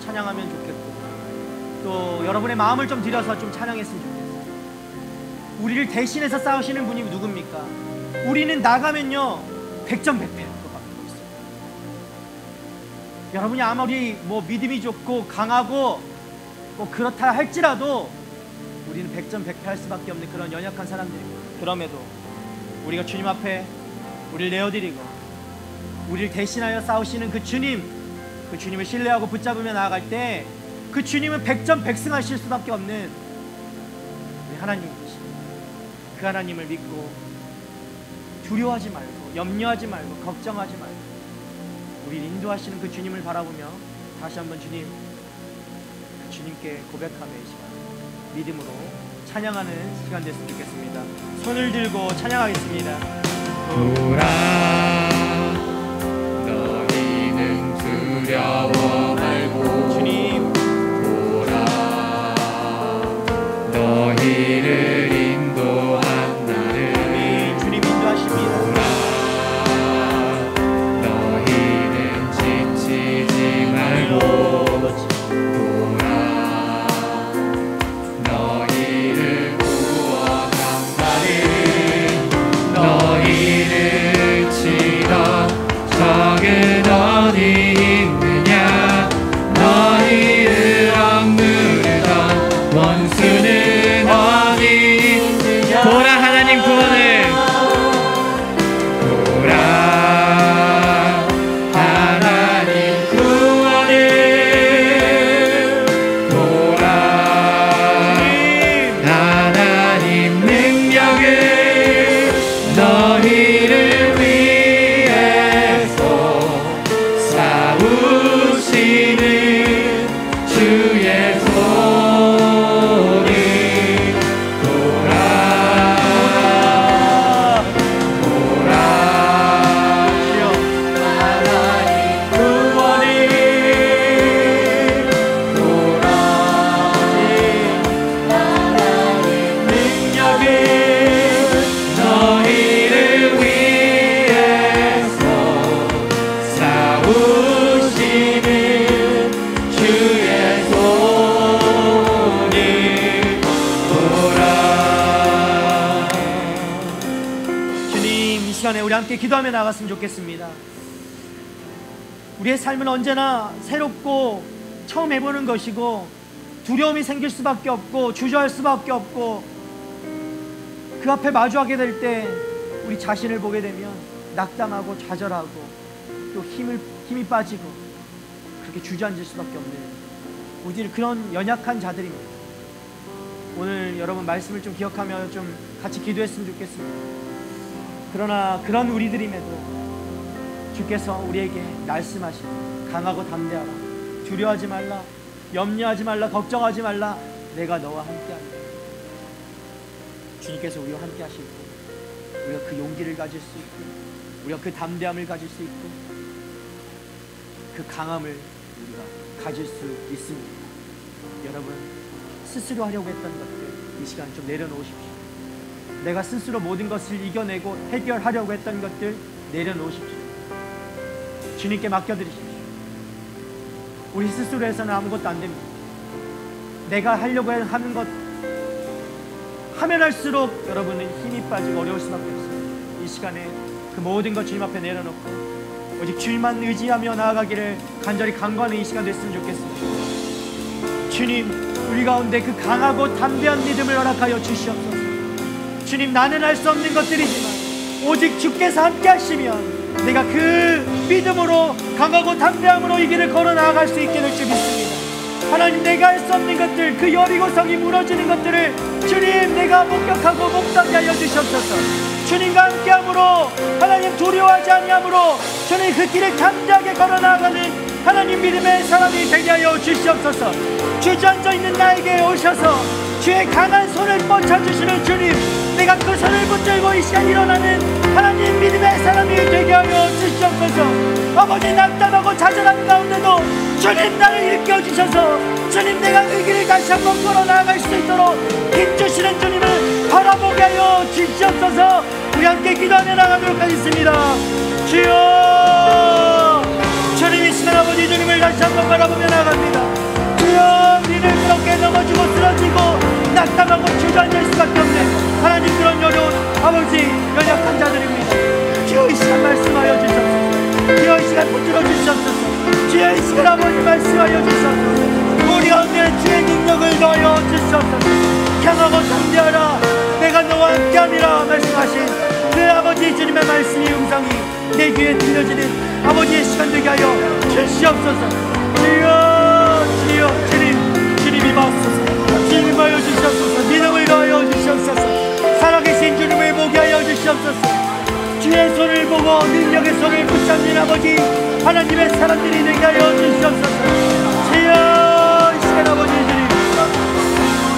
찬양하면 좋겠고 또 여러분의 마음을 좀 들여서 좀 찬양했으면 좋겠어요. 우리를 대신해서 싸우시는 분이 누굽니까? 우리는 나가면요 백전백패 있어요. 여러분이 아무리 뭐 믿음이 좋고 강하고 뭐 그렇다 할지라도 우리는 백전백패 할 수밖에 없는 그런 연약한 사람들입니다. 그럼에도 우리가 주님 앞에 우리를 내어드리고 우리를 대신하여 싸우시는 그 주님을 신뢰하고 붙잡으며 나아갈 때 그 주님은 백전백승하실 수밖에 없는 우리 하나님이십니다. 그 하나님을 믿고 두려워하지 말고 염려하지 말고 걱정하지 말고 우리를 인도하시는 그 주님을 바라보며 다시 한번 주님께 고백하며 이 시간 믿음으로 찬양하는 시간 됐으면 좋겠습니다. 손을 들고 찬양하겠습니다. 보라 너희는 두려워 말고 주님 보라 너희를 인도한 나를 주님 인도하십니다. 보라 너희는 지치지 말고 보라 너희를 구원한 나를 너희를 치던 적은 어디 있느냐 너희를 억누르던 원수는 어디 있느냐 보라 하나님 구원을 보라 하나님 구원을 보라 하나님 능력을 너희를 위해서 싸우시는 주의 손을 보라 보라 하나님 구원을 보라 하나님 능력을 너희를 위해서 싸우시는 주의 손을 보라. 주님 이 시간에 우리 함께 기도하며 나갔으면 좋겠습니다. 우리의 삶은 언제나 새롭고 처음 해보는 것이고 두려움이 생길 수밖에 없고 주저할 수밖에 없고 그 앞에 마주하게 될 때 우리 자신을 보게 되면 낙담하고 좌절하고 또 힘이 빠지고 그렇게 주저앉을 수밖에 없는 우리들 그런 연약한 자들입니다. 오늘 여러분 말씀을 좀 기억하며 좀 같이 기도했으면 좋겠습니다. 그러나 그런 우리들임에도 주께서 우리에게 말씀하시고 강하고 담대하라 두려워하지 말라 염려하지 말라 걱정하지 말라 내가 너와 함께한다. 주님께서 우리와 함께 하시고 우리가 그 용기를 가질 수 있고 우리가 그 담대함을 가질 수 있고 그 강함을 우리가 가질 수 있습니다. 여러분 스스로 하려고 했던 것들 이 시간 좀 내려놓으십시오. 내가 스스로 모든 것을 이겨내고 해결하려고 했던 것들 내려놓으십시오. 주님께 맡겨드리십시오. 우리 스스로 해서는 아무것도 안 됩니다. 내가 하려고 하는 것 하면 할수록 여러분은 힘이 빠지고 어려울 수밖에 없습니다. 이 시간에 그 모든 것 주님 앞에 내려놓고 오직 주님만 의지하며 나아가기를 간절히 간구하는 이 시간 됐으면 좋겠습니다. 주님, 우리 가운데 그 강하고 담대한 믿음을 허락하여 주시옵소서. 주님, 나는 할 수 없는 것들이지만 오직 주께서 함께 하시면 내가 그 믿음으로 강하고 담대함으로 이 길을 걸어 나아갈 수 있게 될 줄 믿습니다. 하나님, 내가 할 수 없는 것들, 그 여리고성이 무너지는 것들을 주님, 내가 목격하고 목도하게 하여 주시옵소서. 주님과 함께함으로, 하나님 두려워하지 아니함으로 주님 그 길을 담대하게 걸어 나아가는 하나님 믿음의 사람이 되게 하여 주시옵소서. 주저앉아 있는 나에게 오셔서 주의 강한 손을 뻗쳐주시는 주님, 내가 그 손을 붙들고 이 시간 일어나는 하나님 믿음의 사람이 되게 하여 주시옵소서. 아버지, 낙담하고 좌절한 가운데도 주님 나를 일깨워주셔서 주님, 내가 그 길을 다시 한번 걸어 나아갈 수 있도록 힘주시는 주님을 바라보게 하여 주시옵소서. 우리 함께 기도하며 나가도록 하겠습니다. 주여, 주님 이 시간 아버지 주님을 다시 한번 바라보며 나갑니다. 주여, 우리를 그렇게 넘어지고 쓰러지고 낙담하고 주저앉을 수밖에 없는 하나님 그런 어려운 아버지 연약한 자들입니다. 주여, 이 시간 말씀하여 주시옵소서. 주여, 이 시간 붙들어 주시옵소서. 주여, 이 시간 아버지 말씀하여 주시옵소서. 우리 가운데 주의 능력을 더하여 주시옵소서. 강하고 담대하라, 내가 너와 함께함이라 말씀하신 그 아버지 주님의 말씀이 음성이 내 귀에 들려지는 아버지의 시간 되게 하여 주시옵소서. 주여, 주여, 주님이 마옵소서. 주님이 하여 주시옵소서. 믿음을 더하여 주시옵소서. 살아계신 주님을 보게 하여 주시옵소서. 주의 손을 보고 능력의 손을 붙잡는 아버지 하나님의 사람들이 되게 하여 주시옵소서. 주여, 이 시간 아버지 주님,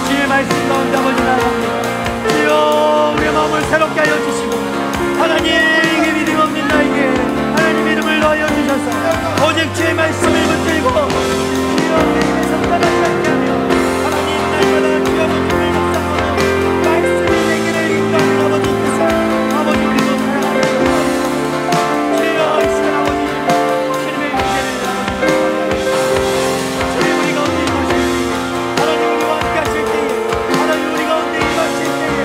주의 말씀 가운데 아버지 나아갑니다. 주여, 우리의 마음을 새롭게 하여 주시고 하나님의 믿음 없는 나에게 하나님의 이름을 넣어 주셔서 오직 주의 말씀을 붙들고 주여, 내 입에서 떠나지 않게 하며 하나님 날마다 주여 말씀을 묵상하며 말씀이 내 길을 인도하는 아버지께서 아버지 우리 모두 사랑하여 주옵소서. 주여, 이 시간 아버지 주님의 문제를 아버지 주님 우리 가운데 임하실 때에 하나님 우리와 함께 하실 때에 하나님 우리 가운데 임하실 때에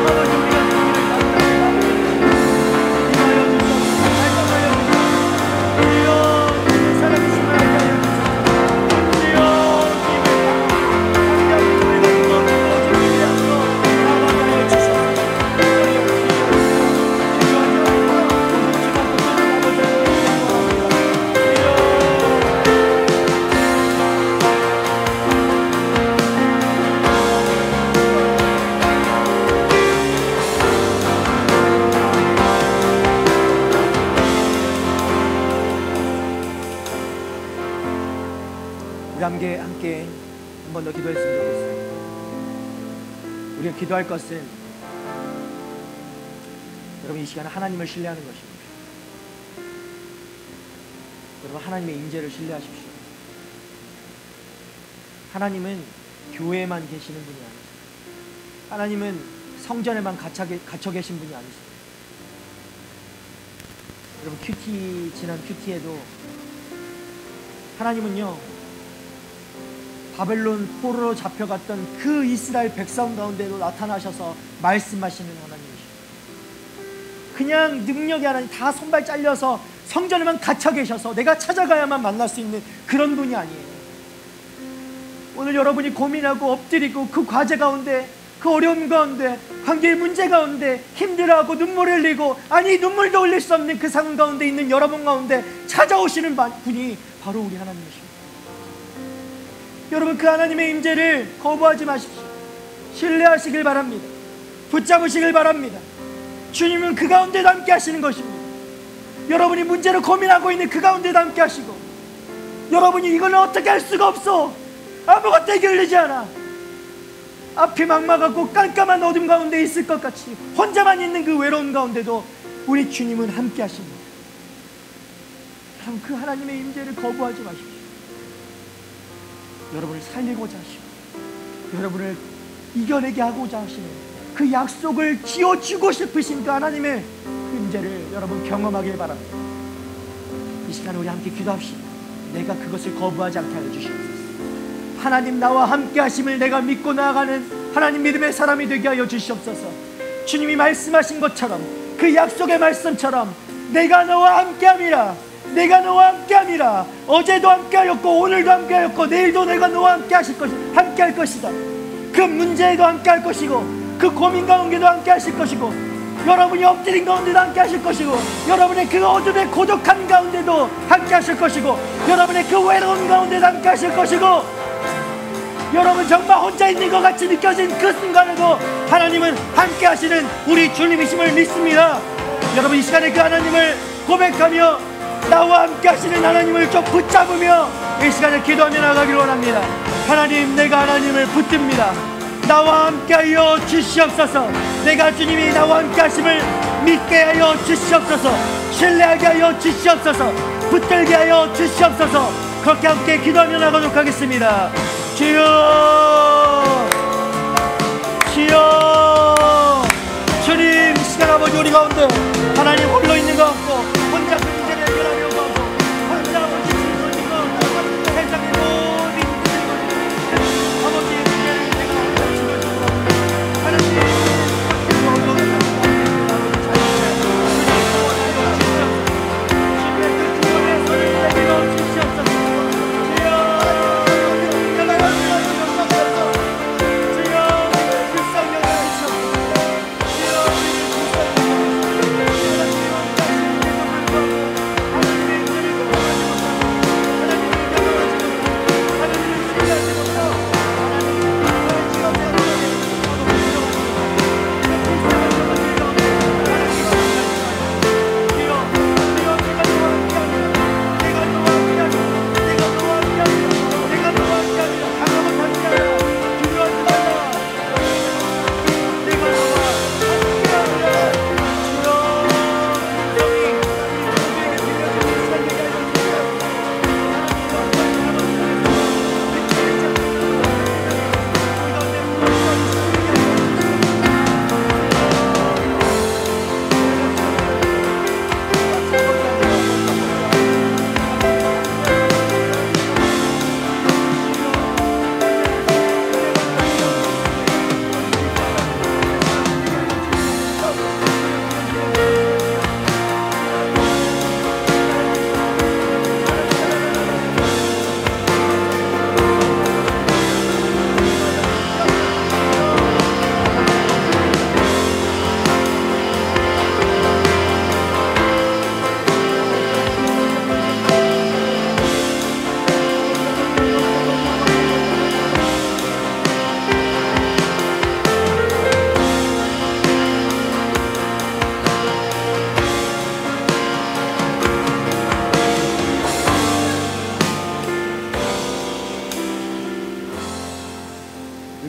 아버지 우리가 주님을 감사합니다. 임하여 주옵소서. 말씀하여 주옵소서. 주여, 주의 살아계신 말을 하여 주옵소서. 주여, 주님의 강력한 우리가 이루어지고 주님의 향으로 나아가게 하여 주옵소서. 우리 함께 한 번 더 기도했으면 좋겠어요. 우리가 기도할 것은 여러분 이 시간에 하나님을 신뢰하는 것입니다. 여러분 하나님의 임재를 신뢰하십시오. 하나님은 교회에만 계시는 분이 아니십니다. 하나님은 성전에만 갇혀 계신 분이 아니십니다. 여러분 지난 큐티에도 하나님은요 바벨론 포로로 잡혀갔던 그 이스라엘 백성 가운데도 나타나셔서 말씀하시는 하나님이십니다. 그냥 능력이 하나님 다 손발 잘려서 성전에만 갇혀 계셔서 내가 찾아가야만 만날 수 있는 그런 분이 아니에요. 오늘 여러분이 고민하고 엎드리고 그 과제 가운데 그 어려움 가운데 관계의 문제 가운데 힘들어하고 눈물 흘리고 아니 눈물도 흘릴 수 없는 그 상황 가운데 있는 여러분 가운데 찾아오시는 분이 바로 우리 하나님이십니다. 여러분 그 하나님의 임재를 거부하지 마십시오. 신뢰하시길 바랍니다. 붙잡으시길 바랍니다. 주님은 그 가운데도 함께 하시는 것입니다. 여러분이 문제로 고민하고 있는 그 가운데도 함께 하시고 여러분이 이거는 어떻게 할 수가 없어 아무것도 해결되지 않아 앞이 막막하고 깜깜한 어둠 가운데 있을 것 같이 혼자만 있는 그 외로움 가운데도 우리 주님은 함께 하십니다. 여러분 그 하나님의 임재를 거부하지 마십시오. 여러분을 살리고자 하시고 여러분을 이겨내게 하고자 하시는 그 약속을 지어주고 싶으신 그 하나님의 임재를 여러분 경험하길 바랍니다. 이 시간에 우리 함께 기도합시다. 내가 그것을 거부하지 않게 하여 주시옵소서. 하나님, 나와 함께 하심을 내가 믿고 나아가는 하나님 믿음의 사람이 되게 하여 주시옵소서. 주님이 말씀하신 것처럼, 그 약속의 말씀처럼 내가 너와 함께함이라, 내가 너와 함께함이라. 어제도 함께하였고 오늘도 함께하였고 내일도 내가 너와 함께할 것이다. 그 문제에도 함께할 것이고 그 고민 가운데도 함께하실 것이고 여러분이 엎드린 가운데도 함께하실 것이고 여러분의 그 어둠의 고독한 가운데도 함께하실 것이고 여러분의 그 외로운 가운데도 함께하실 것이고 여러분 정말 혼자 있는 것 같이 느껴진 그 순간에도 하나님은 함께하시는 우리 주님이심을 믿습니다. 여러분 이 시간에 그 하나님을 고백하며 나와 함께하시는 하나님을 좀 붙잡으며 이 시간에 기도하며 나가기를 원합니다. 하나님, 내가 하나님을 붙듭니다. 나와 함께하여 주시옵소서. 내가 주님이 나와 함께하심을 믿게 하여 주시옵소서. 신뢰하게 하여 주시옵소서. 붙들게 하여 주시옵소서. 그렇게 함께 기도하며 나가도록 하겠습니다. 주여, 주여, 주님, 시간 아버지 우리 가운데 하나님 홀로 있는 것 같고 혼자 그 문제를 해결하려고 하고 혼자 아버지 질문인 것 같고 세상의 모든 문제를 아버지의 문제를 내가 혼자 짊어지고 하나님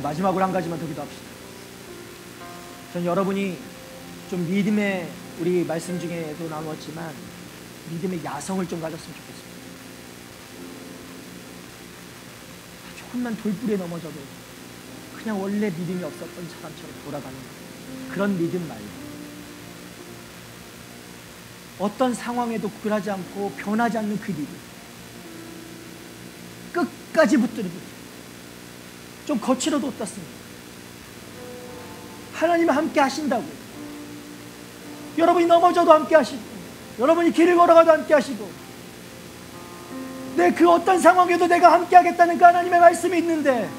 마지막으로 한 가지만 더 기도합시다. 전 여러분이 좀 믿음의 우리 말씀 중에도 나눴지만 믿음의 야성을 좀 가졌으면 좋겠습니다. 조금만 돌부리에 넘어져도 그냥 원래 믿음이 없었던 사람처럼 돌아가는 그런 믿음 말고 어떤 상황에도 구별하지 않고 변하지 않는 그 믿음, 끝까지 붙들고 좀 거칠어도 어떻습니까? 하나님이 함께 하신다고. 여러분이 넘어져도 함께 하시고 여러분이 길을 걸어가도 함께 하시고 내 그 어떤 상황에도 내가 함께 하겠다는 그 하나님의 말씀이 있는데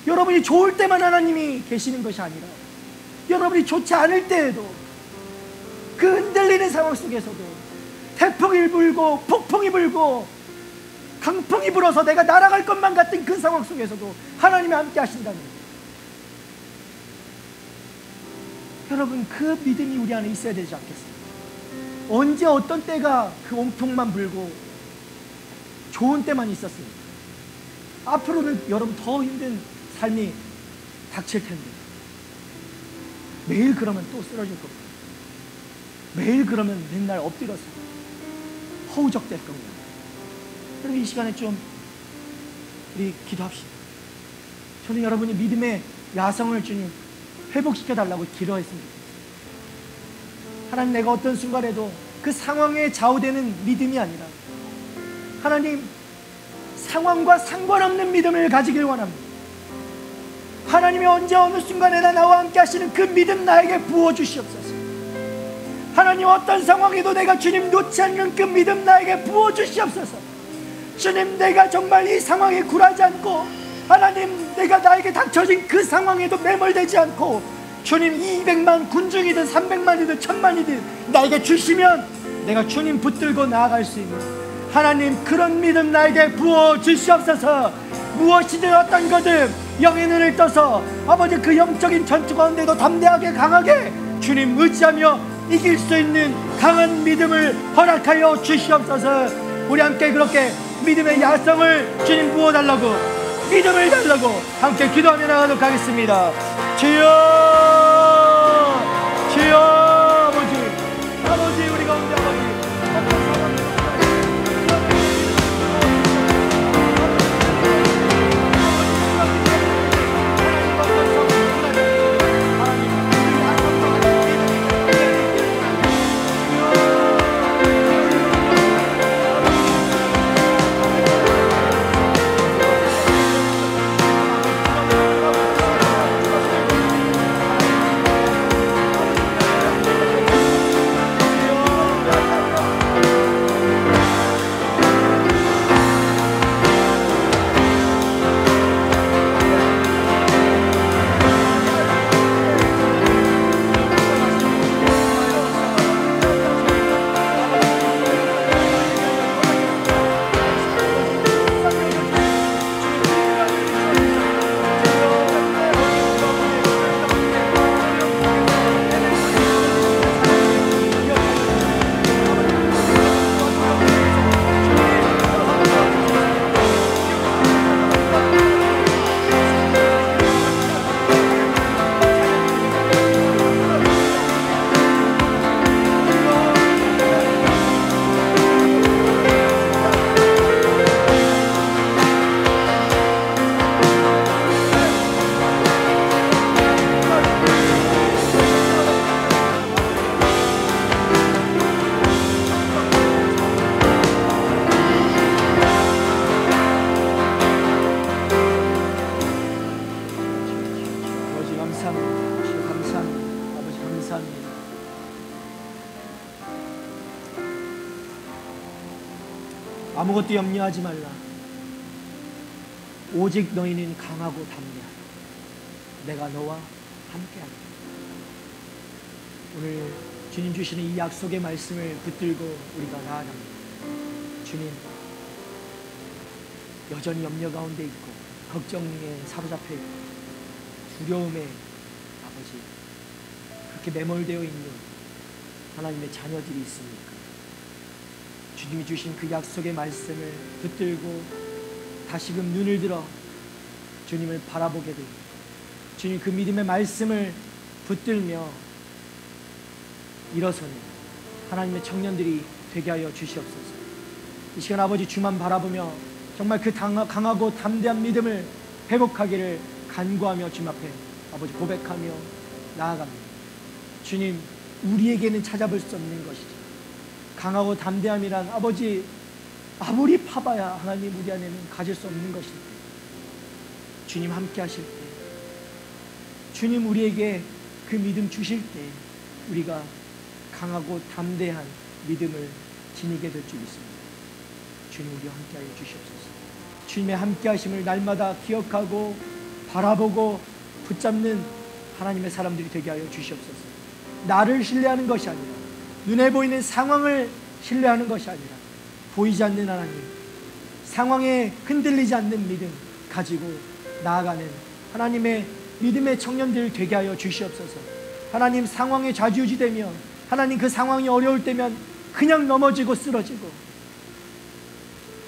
여러분이 좋을 때만 하나님이 계시는 것이 아니라 여러분이 좋지 않을 때에도 그 흔들리는 상황 속에서도 태풍이 불고 폭풍이 불고 강풍이 불어서 내가 날아갈 것만 같은 그 상황 속에서도 하나님이 함께 하신다는 거예요. 여러분 그 믿음이 우리 안에 있어야 되지 않겠습니까? 언제 어떤 때가 그 온풍만 불고 좋은 때만 있었습니까? 앞으로는 여러분 더 힘든 삶이 닥칠 텐데 매일 그러면 또 쓰러질 겁니다. 매일 그러면 맨날 엎드려서 허우적댈 겁니다. 여러분 이 시간에 좀 우리 기도합시다. 저는 여러분이 믿음의 야성을 주님 회복시켜 달라고 기도했습니다. 하나님, 내가 어떤 순간에도 그 그 상황에 좌우되는 믿음이 아니라 하나님, 상황과 상관없는 믿음을 가지길 원합니다. 하나님이 언제 어느 순간에나 나와 함께 하시는 그 믿음 나에게 부어주시옵소서. 하나님, 어떤 상황에도 내가 주님 놓지 않는 그 믿음 나에게 부어주시옵소서. 주님, 내가 정말 이 상황에 굴하지 않고, 하나님, 내가 나에게 닥쳐진 그 상황에도 매몰되지 않고, 주님 200만 군중이든 300만이든 1000만이든 나에게 주시면 내가 주님 붙들고 나아갈 수 있는 하나님, 그런 믿음 나에게 부어주시옵소서. 무엇이든 어떤 거든 영의 눈을 떠서 아버지 그 영적인 전투 가운데도 담대하게 강하게 주님 의지하며 이길 수 있는 강한 믿음을 허락하여 주시옵소서. 우리 함께 그렇게 믿음의 야성을 주님 부어달라고, 믿음을 달라고 함께 기도하며 나가도록 하겠습니다. 주여, 주여, 아버지 우리 가운데 아버지 아무것도 염려하지 말라. 오직 너희는 강하고 담대하라. 내가 너와 함께하리라. 오늘 주님 주시는 이 약속의 말씀을 붙들고 우리가 나아갑니다. 주님, 여전히 염려 가운데 있고 걱정에 사로잡혀 있고 두려움에 아버지 그렇게 매몰되어 있는 하나님의 자녀들이 있습니까? 주님이 주신 그 약속의 말씀을 붙들고 다시금 눈을 들어 주님을 바라보게 됩니다. 주님 그 믿음의 말씀을 붙들며 일어서는 하나님의 청년들이 되게 하여 주시옵소서. 이 시간 아버지 주만 바라보며 정말 그 강하고 담대한 믿음을 회복하기를 간구하며 주님 앞에 아버지 고백하며 나아갑니다. 주님, 우리에게는 찾아볼 수 없는 것이죠. 강하고 담대함이란 아버지 아무리 파봐야 하나님 우리 안에는 가질 수 없는 것일 때, 주님 함께 하실 때, 주님 우리에게 그 믿음 주실 때 우리가 강하고 담대한 믿음을 지니게 될 줄 믿습니다. 주님 우리와 함께하여 주시옵소서. 주님의 함께하심을 날마다 기억하고 바라보고 붙잡는 하나님의 사람들이 되게 하여 주시옵소서. 나를 신뢰하는 것이 아니라, 눈에 보이는 상황을 신뢰하는 것이 아니라, 보이지 않는 하나님, 상황에 흔들리지 않는 믿음 가지고 나아가는 하나님의 믿음의 청년들 되게 하여 주시옵소서. 하나님, 상황에 좌지우지되며 하나님 그 상황이 어려울 때면 그냥 넘어지고 쓰러지고,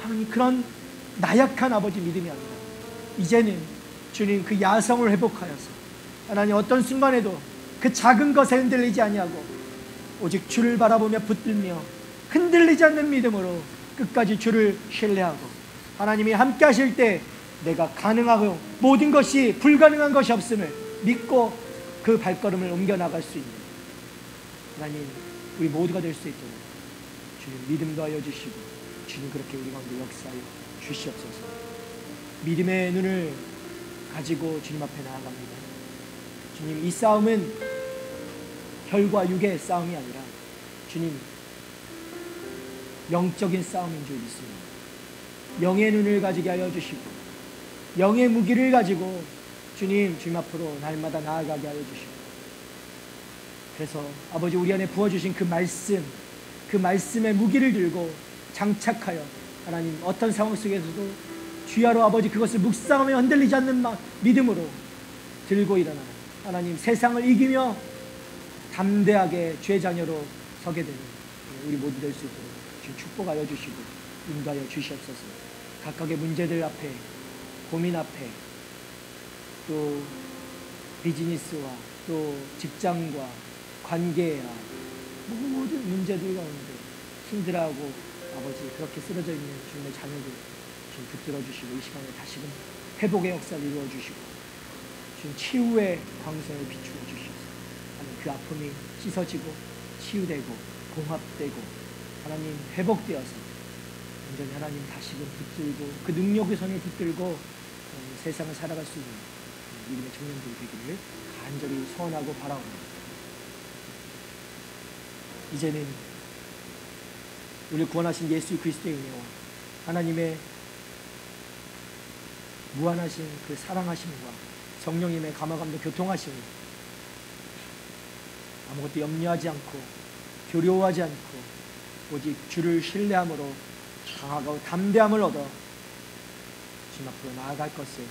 하나님 그런 나약한 아버지 믿음이 아니라 이제는 주님 그 야성을 회복하여서 하나님 어떤 순간에도 그 작은 것에 흔들리지 아니하고 오직 주를 바라보며 붙들며 흔들리지 않는 믿음으로 끝까지 주를 신뢰하고, 하나님이 함께 하실 때 내가 가능하고 모든 것이 불가능한 것이 없음을 믿고 그 발걸음을 옮겨나갈 수 있는 하나님, 우리 모두가 될 수 있도록 주님 믿음 더하여 주시고 주님 그렇게 우리 가운데 역사하여 주시옵소서. 믿음의 눈을 가지고 주님 앞에 나아갑니다. 주님, 이 싸움은 혈과 육의 싸움이 아니라 주님 영적인 싸움인 줄 믿습니다. 영의 눈을 가지게 하여 주시고 영의 무기를 가지고 주님 앞으로 날마다 나아가게 하여 주시고, 그래서 아버지 우리 안에 부어주신 그 말씀, 그 말씀의 무기를 들고 장착하여 하나님 어떤 상황 속에서도 주야로 아버지 그것을 묵상하며 흔들리지 않는 믿음으로 들고 일어나 하나님 세상을 이기며 담대하게 주의 자녀로 서게 되는 우리 모두 될 수 있도록 주님 축복하여 주시고 인도하여 주시옵소서. 각각의 문제들 앞에, 고민 앞에, 또 비즈니스와 또 직장과 관계와 모든 문제들 가운데 힘들어하고 아버지 그렇게 쓰러져 있는 주님의 자녀들 좀 붙들어 주시고 이 시간에 다시금 회복의 역사를 이루어 주시고 주님 치유의 광선을 비추어 주시옵소서. 하나님 그 아픔이 씻어지고 치유되고 봉합되고 하나님 회복되어서 완전히 하나님 다시금 붙들고 그 능력의 손에 붙들고 세상을 살아갈 수 있는 믿음의 청년들이 되기를 간절히 소원하고 바라옵니다. 이제는 우리를 구원하신 예수 그리스도의 은혜와 하나님의 무한하신 그 사랑하심과 성령님의 감화감도 교통하심이 아무것도 염려하지 않고 두려워하지 않고 오직 주를 신뢰함으로 강하고 담대함을 얻어 주님 앞으로 나아갈 것을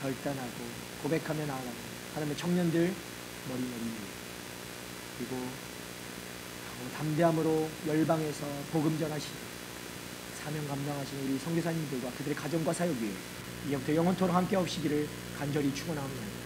결단하고 고백하며 나아가는 하나님의 청년들 머리 그리고 담대함으로 열방에서 복음 전하시는 사명 감당하시는 우리 선교사님들과 그들의 가정과 사역 위에 이제부터 영원토록 함께 하시기를 간절히 축원합니다.